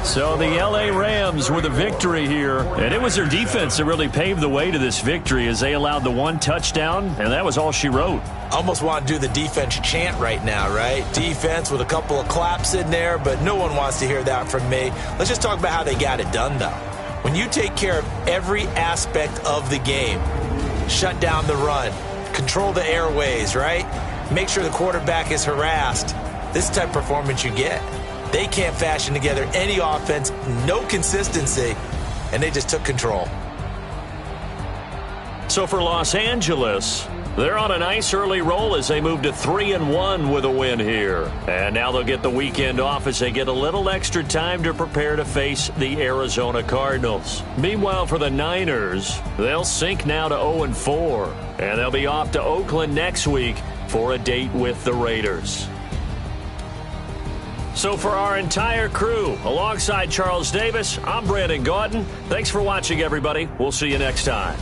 So the L.A. Rams with a victory here, and it was their defense that really paved the way to this victory as they allowed the one touchdown, and that was all she wrote. Almost want to do the defense chant right now, right? Defense with a couple of claps in there, but no one wants to hear that from me. Let's just talk about how they got it done, though. When you take care of every aspect of the game, shut down the run, control the airways, right? Make sure the quarterback is harassed. This type of performance you get. They can't fashion together any offense, no consistency, and they just took control. So for Los Angeles, they're on a nice early roll as they move to 3-1 with a win here. And now they'll get the weekend off as they get a little extra time to prepare to face the Arizona Cardinals. Meanwhile, for the Niners, they'll sink now to 0-4. And they'll be off to Oakland next week for a date with the Raiders. So for our entire crew, alongside Charles Davis, I'm Brandon Gaudin. Thanks for watching, everybody. We'll see you next time.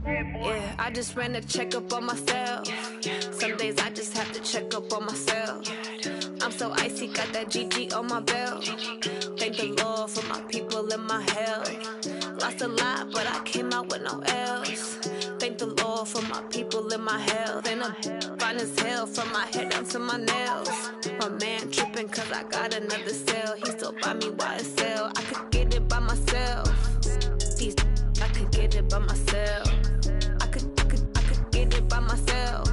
Yeah, I just ran a checkup on myself. Some days I just have to check up on myself. I'm so icy, got that GG on my belt. Thank the Lord for my people and my health. Lost a lot, but I came out with no L's. Thank the Lord for my people and my health. And I'm fine as hell from my head down to my nails. My man tripping cause I got another cell. He still buy me YSL. I could get it by myself. These I could get it by myself. I could get it by myself.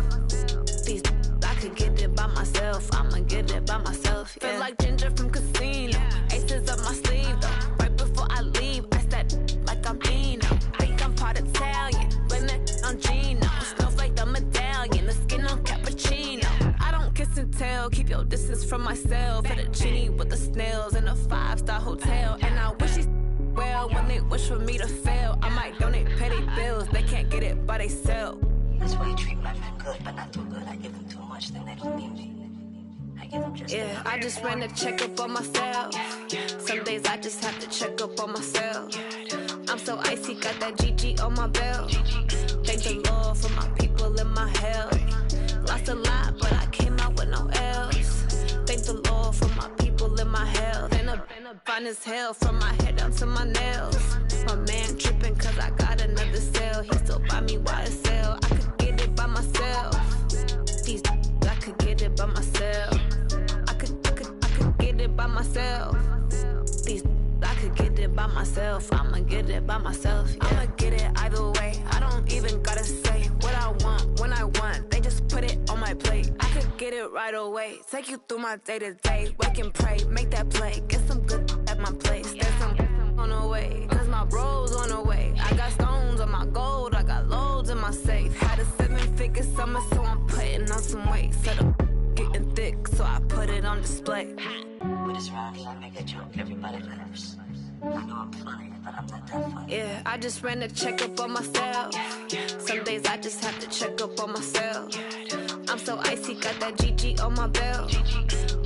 These I could get it by myself. I'ma get it by myself. Yeah. Feel like Ginger from Casino. Aces up my sleeve though. Right before I leave, I said like I'm Dino. Think I'm part Italian. Blame that on Gino. Smells like the medallion. The skin on cappuccino. I don't kiss and tell. Keep your distance from myself. At a genie with the snails in a 5-star hotel. And I wish he well when they wish for me to fail. I might donate petty bills. They can't get it by they sell. That's why you treat my friend good, but not too good. I give them too much, then they don't need me. I Yeah, I just ran a checkup on myself. Some days I just have to check up on myself. I'm so icy, got that GG on my belt. Thank the Lord for my people in my health. Lost a lot, but I came out with no else. Thank the Lord for my people in my health. And a fine as hell from my head down to my nails. My man tripping cause I got another cell. He still buy me YSL. I could get it by myself. These I could get it by myself. I could get it by myself. These I could get it by myself. I'ma get it by myself. Yeah. I'ma get it either way. I don't even gotta say what I want when I want. They just put it on my plate. I could get it right away. Take you through my day to day. Wake and pray, make that play. Get some good at my place. There's some on the way. Cause my bro's on the way. I got stones on my gold. I got loads in my safe. Had a 7-figure summer, so I'm putting on some weight. Set up getting thick, so I put it on display. What is wrong? I make a joke. Everybody laughs. I know I'm funny, but I'm not that funny. Yeah, I just ran a checkup on myself. Some days I just have to check up on myself. I'm so icy, got that GG on my belt.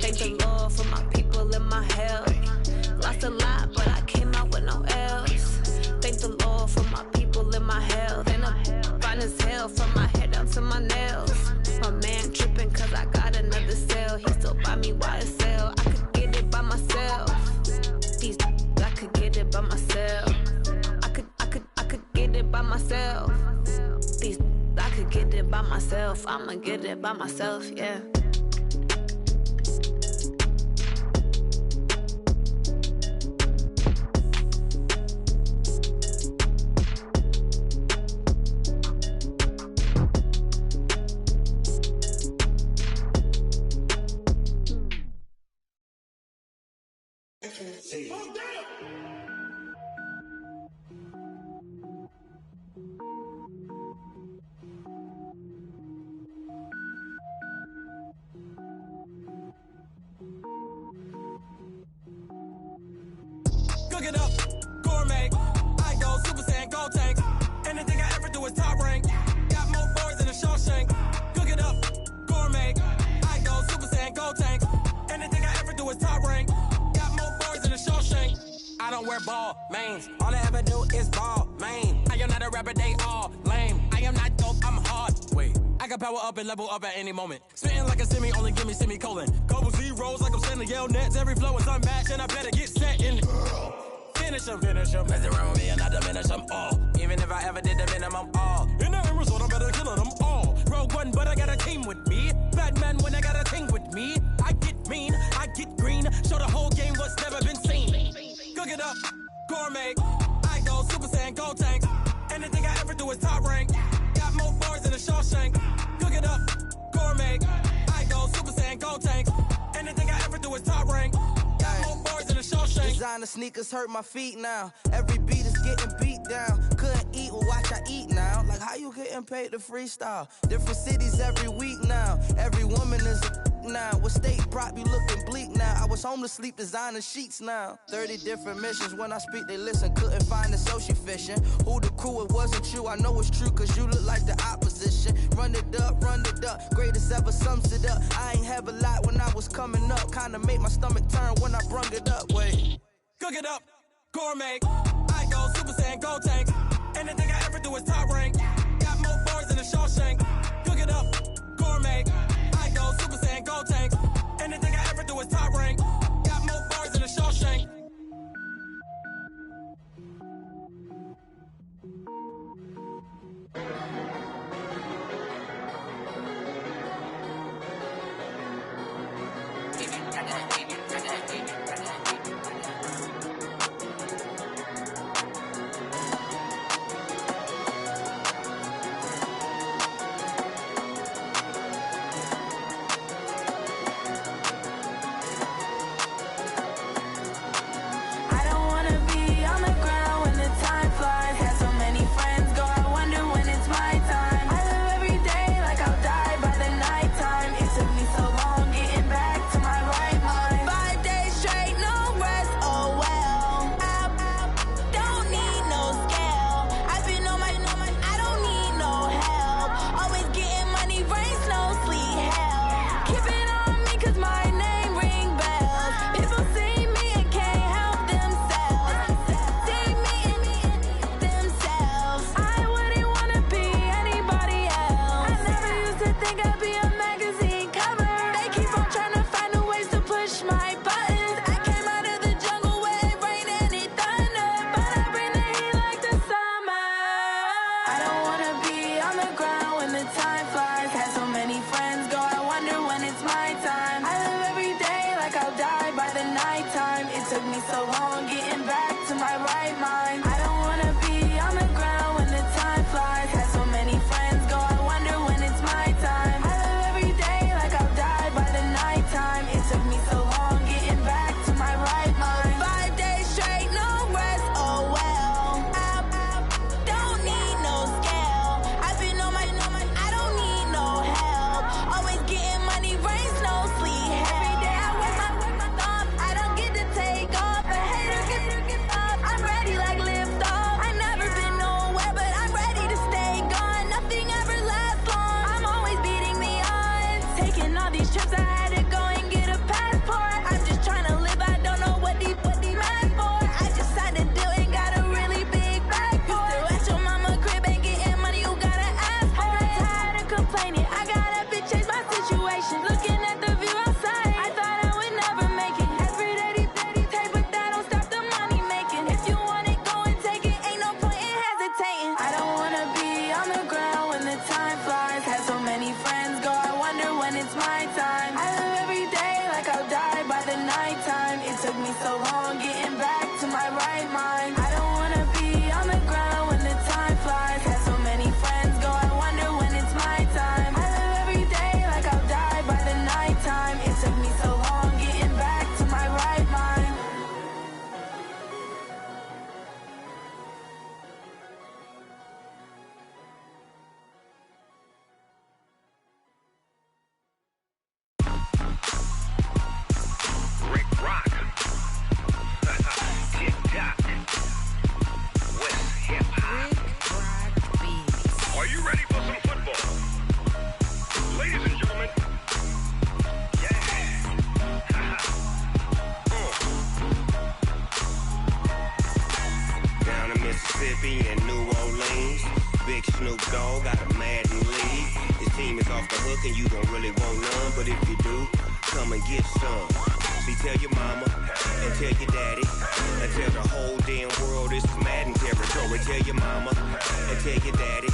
Thank the Lord for my people in my health. Lost a lot, but I came out with no else. Thank the Lord for my people in my health. And I'm fine as hell from my head down to my nails. My man tripping cause I got another cell. He still buy me YSL. I could get it by myself. These I could get it by myself. I could get it by myself. These I could get it by myself. I'ma get it by myself, yeah. Cook it up, gourmet. I go Super Saiyan, gold tank. Anything I ever do is top rank. Got more boys than a Shawshank. Cook it up, gourmet. I go Super Saiyan, gold tank. Anything I ever do is top rank. Got more boys than a Shawshank. I don't wear ball mains. All I ever do is ball main. I am not a rapper, they all lame. I am not dope, I'm hard. Wait, I can power up and level up at any moment. Spitting like a semi, only give me semicolon. Couple zeros like I'm sending yell nets. Every flow is unmatched and I better get set in. Finish them. Mess around with me and I diminish them all. Even if I ever did the minimum all. In the end result, I'm better killing them all. Rogue One, but I got a team with me. Batman when I got a thing with me. I get mean, I get green. Show the whole game what's never been seen. Cook it up, gourmet. I go Super Saiyan, gold tank. Anything I ever do is top rank. Got more bars than a Shawshank. Cook it up, gourmet. I go Super Saiyan, gold tank. Anything I ever do is top rank. Got more bars than a Shawshank. Designer sneakers hurt my feet now. Every beat is getting beat down. Couldn't eat, well watch I eat now. Like how you getting paid to freestyle? Different cities every week now. Every woman is a now. What state prop you looking bleak now? I was home to sleep designer sheets now. 30 different missions. When I speak they listen. Couldn't find it so she fishing. Who the crew, it wasn't you. I know it's true cause you look like the opposition. Run it up. Greatest ever sums it up. I ain't have a lot when I was coming up. Kinda made my stomach turn when I brung it up. Wait. Cook it up, gourmet. I go Super Saiyan, gold tank. Anything I ever do is top rank. Got more bars than a Shawshank. Cook it up, gourmet. I go Super Saiyan, gold tank. Anything I ever do is top rank. Got more bars than a Shawshank. right mind. I don't wanna be on the ground when the time flies. Had so many friends go, I wonder when it's my time. I live every day like I'll die by the nighttime. It took me so long getting back to my right mind. Are you ready for some football? Ladies and gentlemen, Down in Mississippi and New Orleans, Big Snoop Dogg got a Madden league. His team is off the hook and you don't really want none, but if you do, come and get some. See, tell your mama and tell your daddy and tell the whole damn world this is Madden territory. Tell your mama and tell your daddy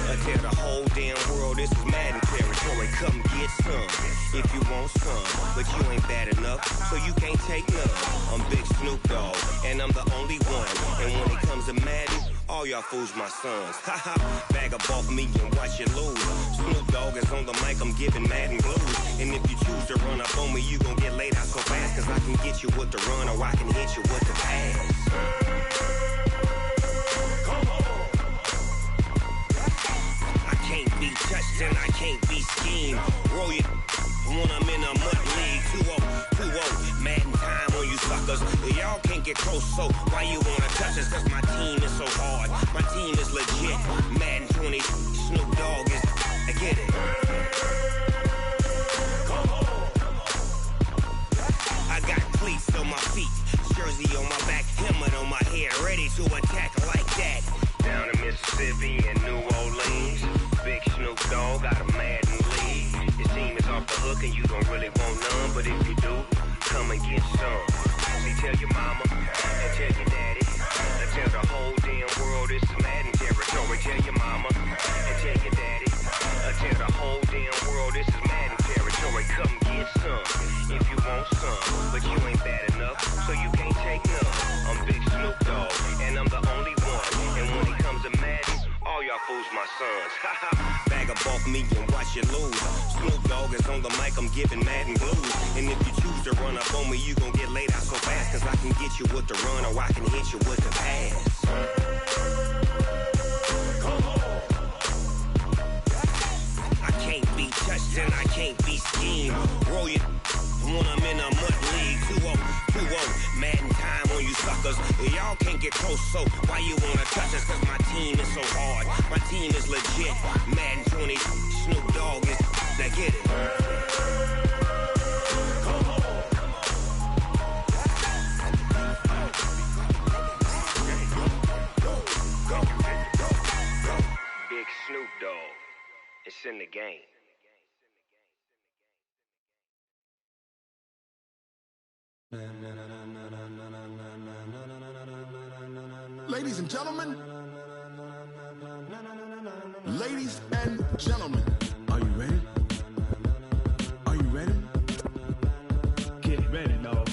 and tell the whole damn world this is Madden territory. Come get some if you want some, but you ain't bad enough, so you can't take none. I'm Big Snoop Dogg and I'm the only one, and when it comes to Madden, all y'all fools my sons. Haha, bag up off me and watch you lose. Snoop Dogg is on the mic, I'm giving Madden blues. And if you choose to run up on me, you gon' get laid out so fast, cause I can get you with the run or I can hit you with the pass. I can't be touched and I can't be schemed. Roll you when I'm in a mud league. 2-0, Madden time on you suckers. Y'all can't get close, so why you wanna touch us? Cause my team is so hard, my team is legit. Madden 20, Snoop Dogg is, I get it. I got cleats on my feet, jersey on my back, helmet on my head, ready to attack like that. Down in Mississippi and New Orleans, Big Snoop Dogg got a Madden league. His team is off the hook and you don't really want none, but if you do, come and get some. See, tell your mama and tell your daddy and tell the whole damn world this is Madden territory. Tell your mama and tell your daddy and tell the whole damn world this is Madden territory. Come get some if you want some, but you ain't bad enough, so you can't take none. I'm Big Snoop Dogg and I'm the only one, and when it comes to Madden, all y'all fools my sons. Bag up off me and watch you lose. Snoop Dogg is on the mic, I'm giving Madden blues. And if you choose to run up on me, you gon' get laid out so fast, cause I can get you with the run or I can hit you with the pass. I can't be touched and I can't be schemed. Roll you when I'm in a mud league. 2-0, Madden time on you suckers. Y'all can't get close, so why you wanna touch us? Cause my team is so hard, my team is legit. Madden 20, Snoop Dogg is, now get it. Big Snoop Dogg, it's in the game. Ladies and gentlemen, ladies and gentlemen, are you ready? Are you ready? Get ready, dog.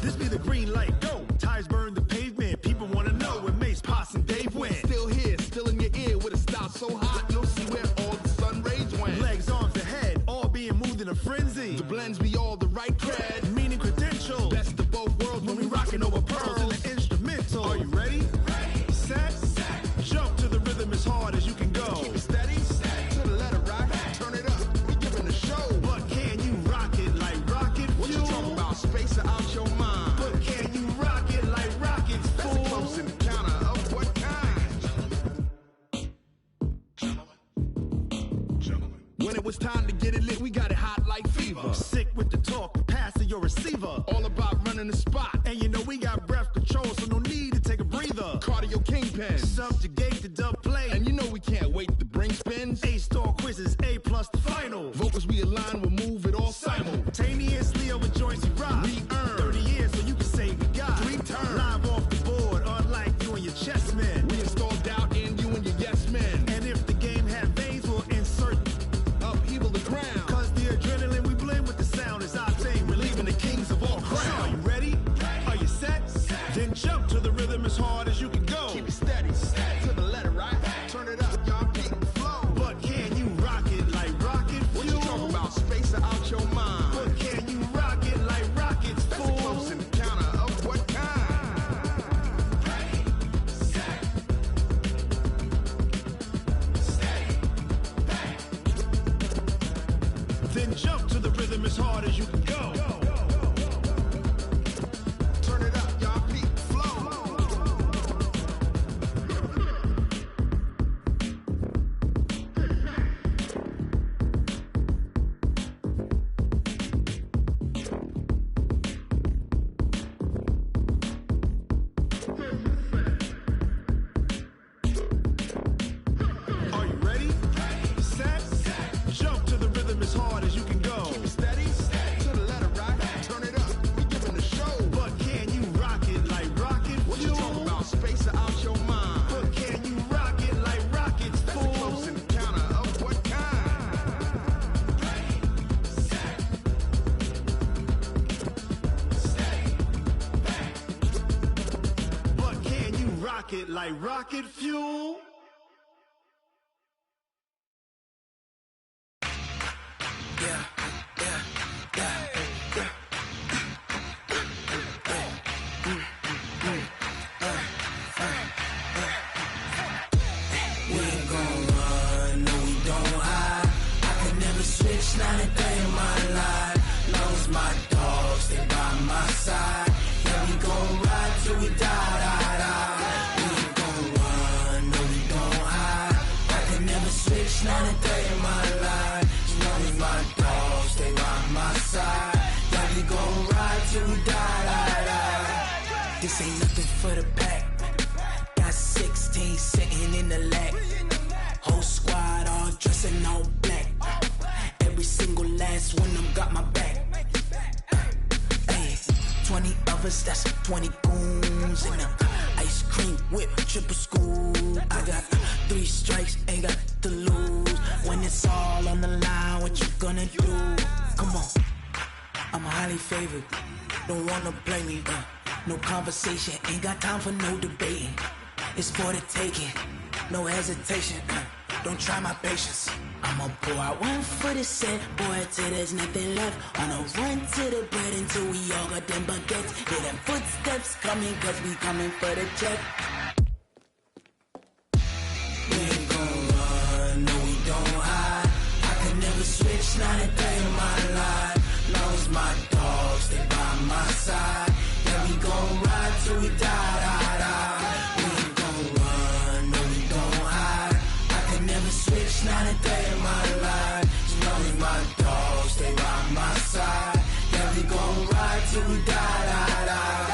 This be the green light, go. Tires burn the pavement. People wanna know where Mace, Potts, and Dave went. Still here, still in your ear with a style so hot, you'll see where all the sun rays went. Legs, arms, the head, all being moved in a frenzy. The blends be all the right cred, meaning credentials. Best of both worlds when we rockin' over pearls in the instrumental. Are you ready? Ready. Set. Jump to the rhythm as hard as you can go. Keep it steady. To the letter rock. Turn it up. We giving the show. But can you rock it like rocket fuel? What you talking about? Space out your mind. But can you rock it like rockets, fool? That's a close encounter of what kind? When it was time to get it lit, we got it hot like fever. Sick with the talk, passing your receiver. All about running the spot. And you know we got breath control, so no need to take a breather. Cardio kingpin, subjugate the dub play. And you know we can't wait to bring spins. A-star quizzes, A+ the final. Vocals we align, we'll move it all simultaneously over joints we rock. as you can go. Turn it up, y'all. Peak flow. Are you ready? Set. Jump to the rhythm as hard as you can go. Keep it steady. To the letter, right? Turn it up. We giving the show. But can you rock it like rocket? What you talking about? Space out your mind. But can you rock it like rockets? That's a close encounter of what kind? But can you rock it like rocket fuel? We ain't gon' run, no we don't hide. I could never switch, not a day in my life. Long as my dogs stay by my side. Yeah, we gon' ride till we die, die, die. We ain't gon' run, no we don't hide. I could never switch, not a day in my life. Long as my dogs stay by my side. Yeah, we gon' ride till we die, die, die. This ain't nothing for the pack. Got 16 sitting in the lap. Whole squad all dressed in all black. Every single last one of them got my back. Hey, 20 of us, that's 20 goons. And a ice cream whip, triple scoop. I got 3 strikes, ain't got to lose. When it's all on the line, what you gonna do? Come on, I'm highly favored. Don't wanna play me, no conversation. Ain't got time for no debating. It's for the taking, no hesitation. Don't try my patience. I'ma pour out one for the set, boy, till there's nothing left. On a run to the bread until we all got them baguettes. Hear them footsteps coming, cause we coming for the check. We ain't gon' run, no we don't hide. I could never switch, not a day in my life. Long as my dogs stay by my side. Yeah, we gon' ride till we die, die, die. We ain't gon' run, no we don't hide. I could never switch, not a day in my life. As long as my dogs stay by my side. Yeah, we gon' ride till we die, die, die.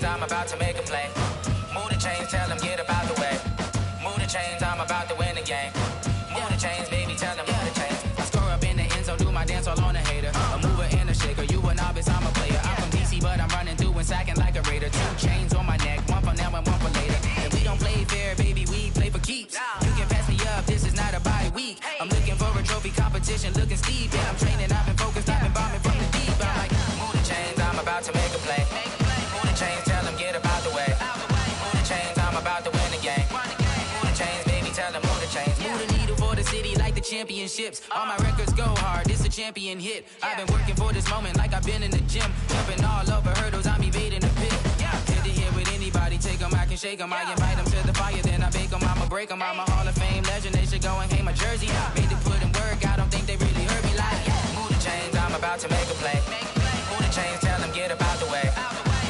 I'm about to make a play. Move the chains, tell them get up out the way. Move the chains, I'm about to win the game. Move the chains, baby, tell them move the chains. I score up in the end zone, do my dance all on a hater. A mover and a shaker, you a novice, I'm a player. I'm from DC, but I'm running through and sacking like a raider. 2 chains on my neck, one for now and one for later. And we don't play fair, baby, we play for keeps. You can pass me up, this is not a bye week. I'm looking for a trophy competition, looking steep. And I'm training, I've been focused, I've been bombing from the deep. I'm like, move the chains, I'm about to make a play. Move the chains, tell them get up out the way. Move the chains, I'm about to win the game. Move the chains, baby, tell them move the chains. Move the needle for the city like the championships. All my records go hard, this a champion hit. I've been working for this moment like I've been in the gym. Jumping all over hurdles, I'm evading the pit. Hit it here with anybody, take them, I can shake them. I invite them to the fire, then I bake them, I'ma break them. I'm a Hall of Fame legend, they should go and hang my jersey. Made them put in work, I don't think they really heard me like. Move the chains, I'm about to make a play. Move the chains, tell them get up out the way.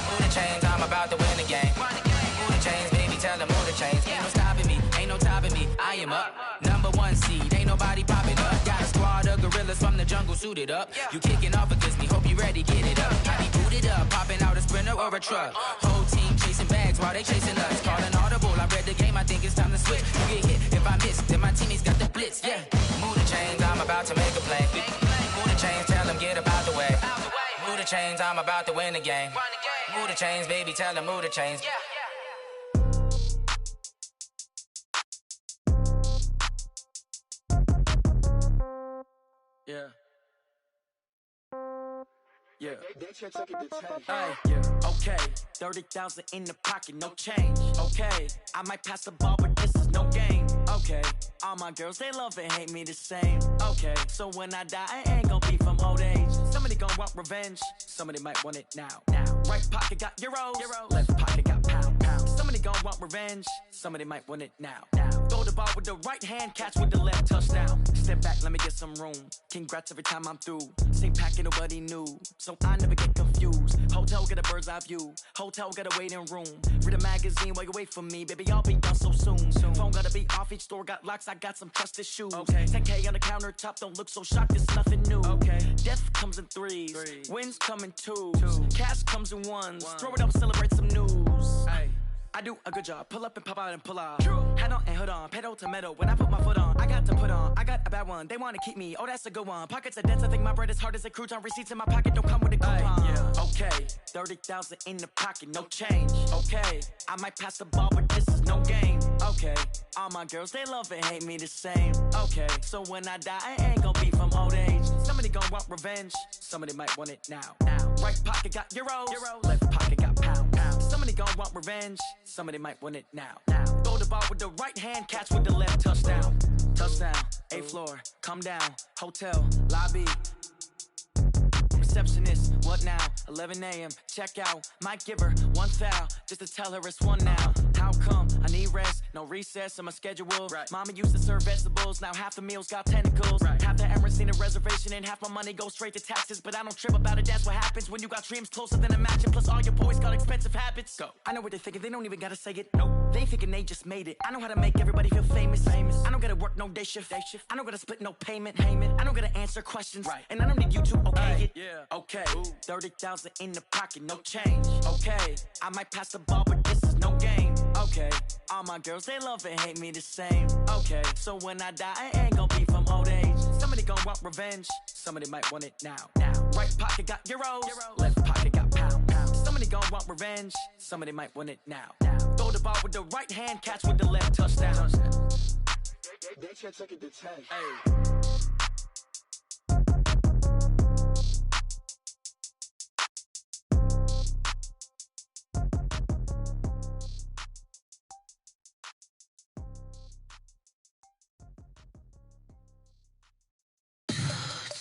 Move the chains, I'm about to win the game. Move the chains, baby, tell them move the chains. Ain't no stopping me, ain't no topping me. I am up, #1 seed, ain't nobody popping up. Got a squad of gorillas from the jungle suited up. You kicking off against me, hope you ready, get it up. I be booted up, popping out a Sprinter or a truck. Whole team chasing bags while they chasing us. Calling audible, I read the game, I think it's time to switch. You get hit, if I miss, then my teammates got the blitz, yeah. Move the chains, I'm about to make a play. Move the chains, tell them get up out the way. Move the chains, I'm about to win the game. Move the chains, baby, tell them move the chains. Yeah. Okay, 30,000 in the pocket, no change. Okay, I might pass the ball, but this is no game. Okay, all my girls, they love and hate me the same. Okay, so when I die, I ain't gonna be from old age. Somebody gonna want revenge, somebody might want it now. Right pocket got euros, left pocket got pound. Somebody gonna want revenge, somebody might want it now. Throw the ball with the right hand, catch with the left, touchdown. Step back, let me get some room. Congrats every time I'm through. Same packet, nobody knew, so I never get confused. Hotel get a bird's eye view. Hotel got a waiting room. Read a magazine while you wait for me, baby. I'll be done so soon. Phone gotta be off. Each store got locks. I got some trusted shoes. Okay. 10K on the countertop. Don't look so shocked. It's nothing new. Okay. Death comes in threes. Wins come in twos. Cash comes in ones. Throw it up, celebrate some news. Hey. I do a good job. Pull up and pop out and pull out. Head on and hood on. Pedal to metal. When I put my foot on, I got to put on. I got a bad one. They want to keep me. Oh, that's a good one. Pockets are dense. I think my bread is hard as a crouton. Receipts in my pocket don't come with a coupon. Okay. 30,000 in the pocket. No change. Okay. I might pass the ball, but this is no game. Okay. All my girls, they love and hate me the same. Okay. So when I die, I ain't gonna be from old age. Somebody gonna want revenge. Somebody might want it now. Right pocket got euros. Left pocket got pound. Somebody gonna want revenge. Somebody might want it now. Throw the ball with the right hand, catch with the left, touchdown. Touchdown, 8th floor, come down, hotel, lobby. Receptionist, what now? 11 a.m., check out. Might give her one foul, just to tell her it's one now. How come? I need rest, no recess in my schedule. Mama used to serve vegetables, now half the meals got tentacles. Half the Emirates need a reservation and half my money goes straight to taxes. But I don't trip about it, that's what happens when you got dreams closer than a match. And plus all your boys got expensive habits. Go. I know what they're thinking, they don't even gotta say it. Nope. They ain't thinking they just made it. I know how to make everybody feel famous. I don't gotta work no day shift. I don't gotta split no payment. I don't gotta answer questions. And I don't need you to okay it. Okay, 30,000 in the pocket, no change. Okay, I might pass the ball, but this is no game. Okay, all my girls, they love and hate me the same. Okay, so when I die, I ain't gonna be from old age. Somebody gonna want revenge, somebody might want it now. Right pocket got euros, left pocket got pound. Somebody gonna want revenge, somebody might want it now. Throw the ball with the right hand, catch with the left, touchdown. They can't take it to 10.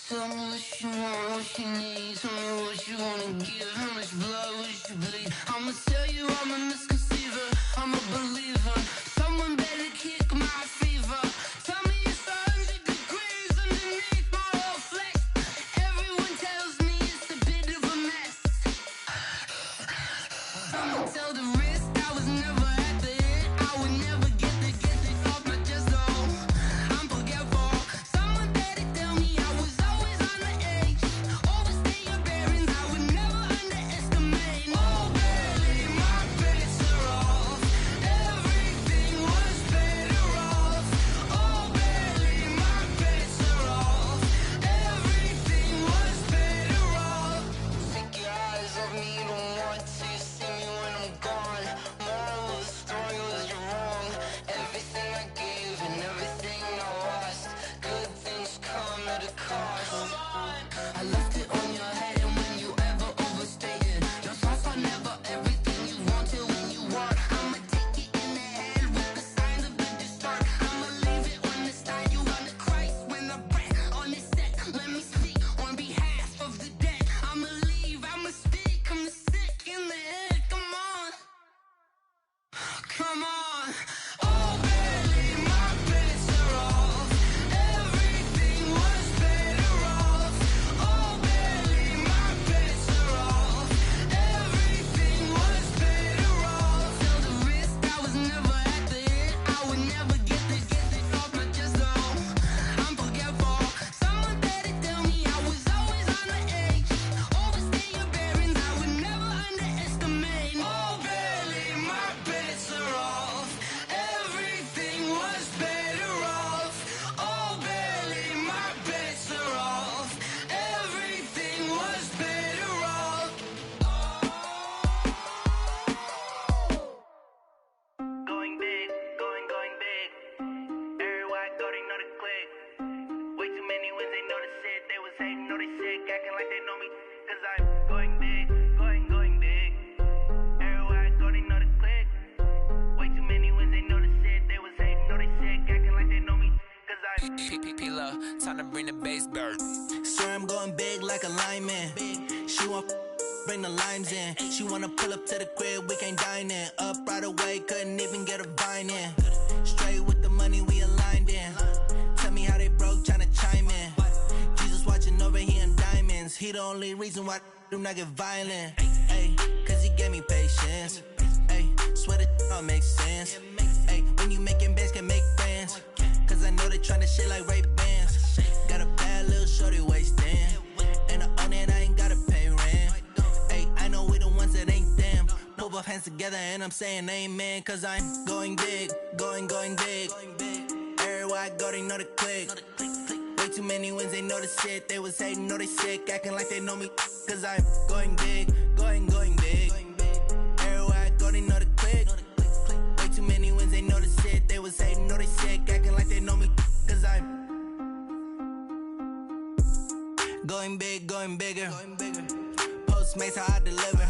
Tell me what you want, what you need. Tell me what you wanna give. How much blood would you bleed? I'ma tell you I'm a misconceiver. I'm a believer. Someone better kick my fever. Tell me it's 100 degrees underneath my whole flesh. Everyone tells me it's a bit of a mess. I'ma tell the risk I was never at the end. I would never get it off my chest. Oh, I'm forgetful. Someone better tell me I was always on the edge. Overstay your bearings. I would never underestimate. time to bring the bass bird. Swear I'm going big like a lineman. She want bring the limes in. She wanna pull up to the crib, we can't dine in. Up right away, couldn't even get a vine in. Straight with the money we aligned in. Tell me how they broke, tryna chime in. Jesus watching over here in diamonds. He the only reason why do not get violent. Ay, cause he gave me patience. Ay, swear that all makes sense. Ay, when you making bands, can make friends. Cause I know they tryna shit like Ray-Bans. Got a bad little shorty wasting. And I own it, I ain't gotta pay rent. Ay, I know we the ones that ain't them. Pull both hands together and I'm saying amen. Cause I'm going big, going big. Everywhere I go, they know the click. Way too many wins, they know the shit. They was hating, know they sick, acting like they know me. Cause I'm going big, going big. Everywhere I go, they know the click. Way too many wins, they know the shit. They was hating, know they sick, acting like they know me. Cause I'm going big, going bigger. Postmates how I deliver.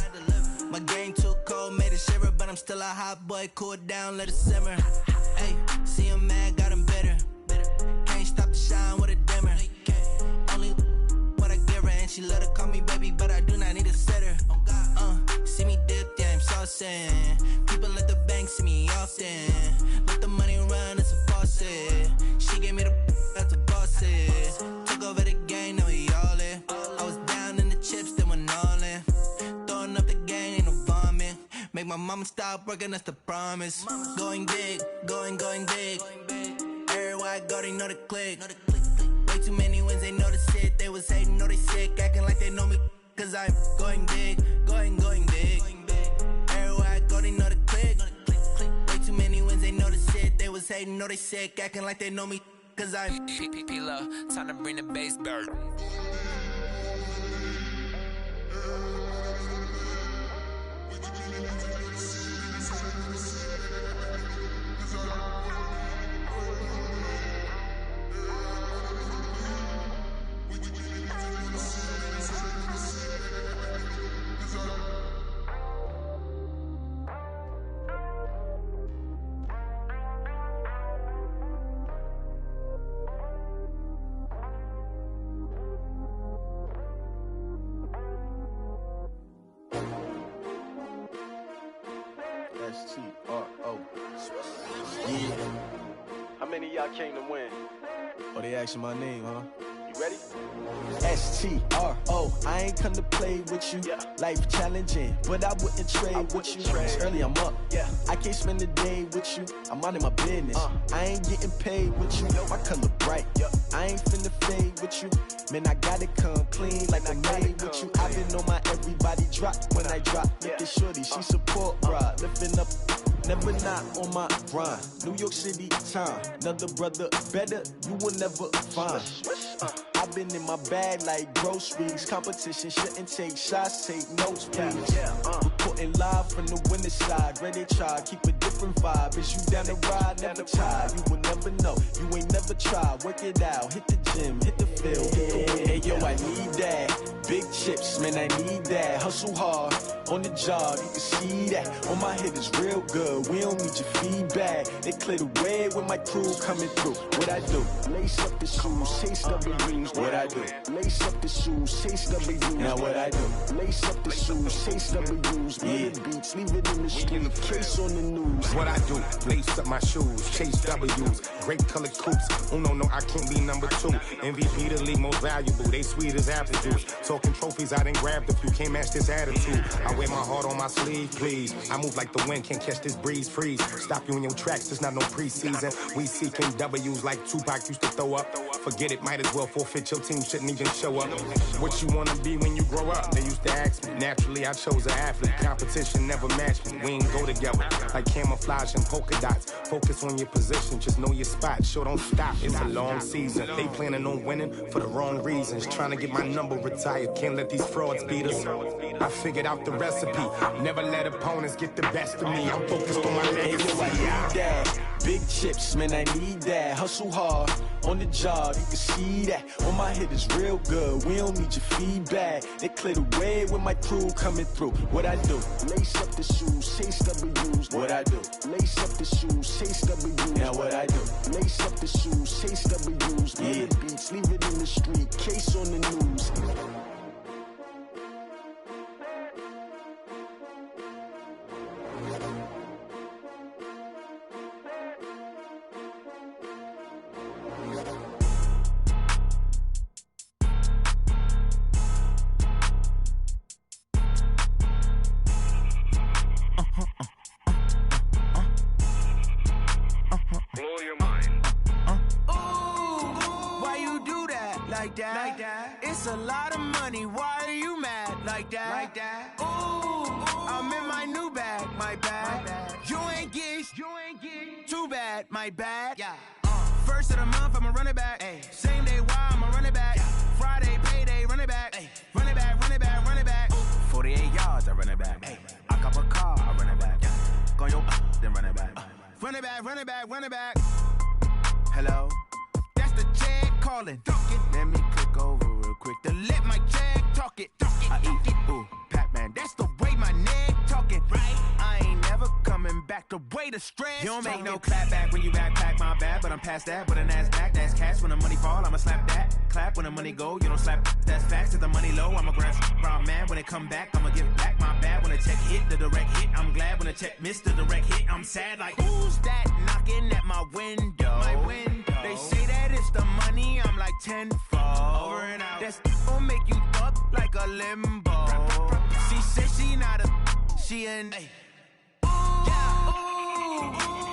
My game too cold, made it shiver. But I'm still a hot boy, cool it down, let it simmer. Hey, see him mad, got him bitter. Can't stop the shine with a dimmer. Only what I give her, and she let her call me baby, but I do not need a sitter. See me dip, yeah, I'm saucing. People at the bank see me often. Let the money run, it's a faucet. She gave me the that's a boss it. Took over the game, now we all in. I was down in the chips, then went all in. Throwing up the gang, ain't no vomit. Make my mama stop working, that's the promise. Going big, going big. Everywhere I go, they know the click. Way too many wins, they know the shit. They was hating, know they sick, acting like they know me. Cause I'm going big, going big. Everywhere I go, they know the click. Way too many wins, they know the shit. They was hating, know they sick, acting like they know me. Cause I'm P-P-P-Love, time to bring the bass bird. S-T-R-O. Yeah. How many of y'all came to win? Oh, they asking my name, huh? You ready? S-T-R-O. I ain't come to play with you. Yeah. Life challenging, but I wouldn't trade with you. It's early, I'm up. Yeah. I can't spend the day with you. I'm minding my business. I ain't getting paid with you. My color bright. I ain't finna fade with you. Man, I gotta come clean like I made with you. I've been on my everybody drop when I drop. Look at shorty, she support, bruh. Lifting up, never not on my grind. New York City time, another brother better, you will never find. I've been in my bag like groceries. Competition shouldn't take shots, take notes, please. Reporting live from the winning side. Ready to try, keep a different vibe. Is you down the ride, never tired. You will never know, you ain't never tried. Work it out, hit the gym, hit the field, hit the win. Hey yo, I need that. Big chips, man, I need that. Hustle hard, on the job, you can see that. On my hit is real good, we don't need your feedback. They clear the way when my crew coming through. What I do? Lace up the shoes, chase W's. What I do? Lace up the shoes, chase W's. Now what I do? Lace up the shoes, chase W's. Yeah. Beats, leave it in the street, case on the news. What I do? Lace up my shoes, chase W's. Great colored coops. Oh no, I can't be number 2. MVP the league most valuable. They sweet as apple juice. Talking trophies, I done grabbed a few. Can't match this attitude. I wear my heart on my sleeve, please. I move like the wind, can't catch this breeze. Freeze. Stop you in your tracks, it's not no preseason. We seeking W's like Tupac used to throw up. Forget it, might as well forfeit. Your team shouldn't even show up. What you wanna be when you grow up? They used to ask me. Naturally, I chose an athlete. Competition never matched me. We ain't go together. Like camouflage and polka dots. Focus on your position, just know your spot. Sure, don't stop, it's a long season. They planning on winning for the wrong reasons. Trying to get my number retired. Can't let these frauds beat us. I figured out the recipe. Never let opponents get the best of me. I'm focused on my legacy. Big chips, man, I need that. Hustle hard on the job, you can see that. On my head is real good, we don't need your feedback. They clear the way with my crew coming through. What I do? Lace up the shoes, chase W's. What I do? Lace up the shoes, chase W's. Now what I do? Lace up the shoes, chase W's. Yeah. The beats, leave it in the street, case on the news. It's a lot of money, why are you mad like that? Ooh, I'm in my new bag, my bad. You ain't get too bad, my bad. Yeah. First of the month, I'ma run it back. Ay. Same day, why I'ma run it back. Friday, payday, run it back. Ay. Run it back, run it back, run it back. 48 yards, I run it back. Ay. I cop a car, I run it back. Go your then run it back. Run it back, run it back, run it back. Hello? That's the check calling. Let me click over real quick to let my check talk it. I eat it, ooh, Pac-Man. That's the way my neck talking. Right? I ain't never coming back the way the stress. You don't make no clap back when you backpack, my bad. But I'm past that with a NASDAQ. That's cash when the money fall. I'ma slap that. Clap when the money go. You don't slap. That's facts. Cause the money low. I'ma grab brown man when it come back. I'ma give back my bad when the check hit the direct hit. I'm glad when the check missed the direct hit. I'm sad like who's that knocking at my window? My window. They say that it's the money. I'm like tenfold. Over and out. That's gon' make you up like a limbo. She said she not a. She an. Ay.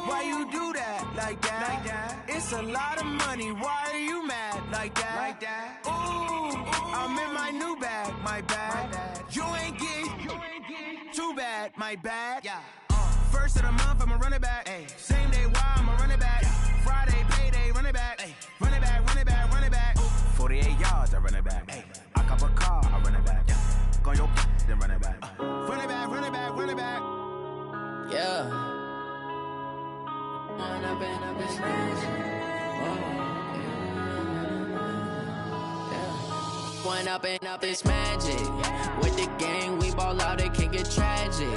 Why you do that like that? It's a lot of money. Why are you mad like that? Ooh, I'm in my new bag, my bad. You ain't get too bad, my bad. Yeah. First of the month, I'ma run it back. Ay. Same day, why I'ma run it back. Friday, payday, run it back. Ay. Run it back, run it back, run it back. 48 yards, I run it back. Ay. I cop a car, I run it back. Go your then run it back. Run it back, run it back, run it back. Yeah. When I've been up this When up and up is magic. With the gang, we ball out, it can get tragic.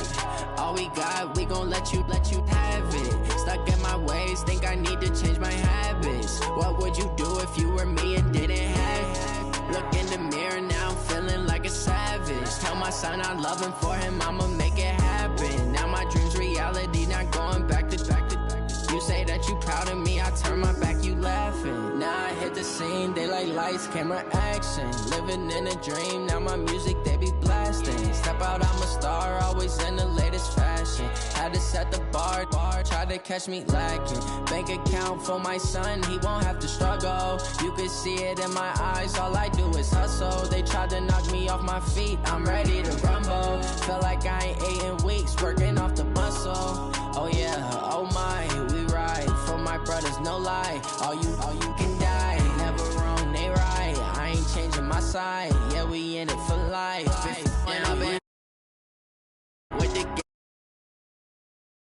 All we got, we gon' let you have it. Stuck in my ways, think I need to change my habits. What would you do if you were me and didn't have it? Look in the mirror now, I'm feeling like a savage. Tell my son I love him, for him I'ma make it happen. Now my dream's reality, not going back to. You say that you proud of me, I turn my back, you laughing. Now I hit the scene, they like lights, camera, action. Living in a dream, now my music, they be blasting. Step out, I'm a star, always in the latest fashion. Had to set the bar, try to catch me lacking. Bank account for my son, he won't have to struggle. You can see it in my eyes, all I do is hustle. They tried to knock me off my feet, I'm ready to rumble. Feel like I ain't ate in weeks, working off the muscle. Oh yeah, oh my, we ride for my brothers, no lie. All you can die, never wrong, they right. I ain't changing my side, yeah, we in it for life.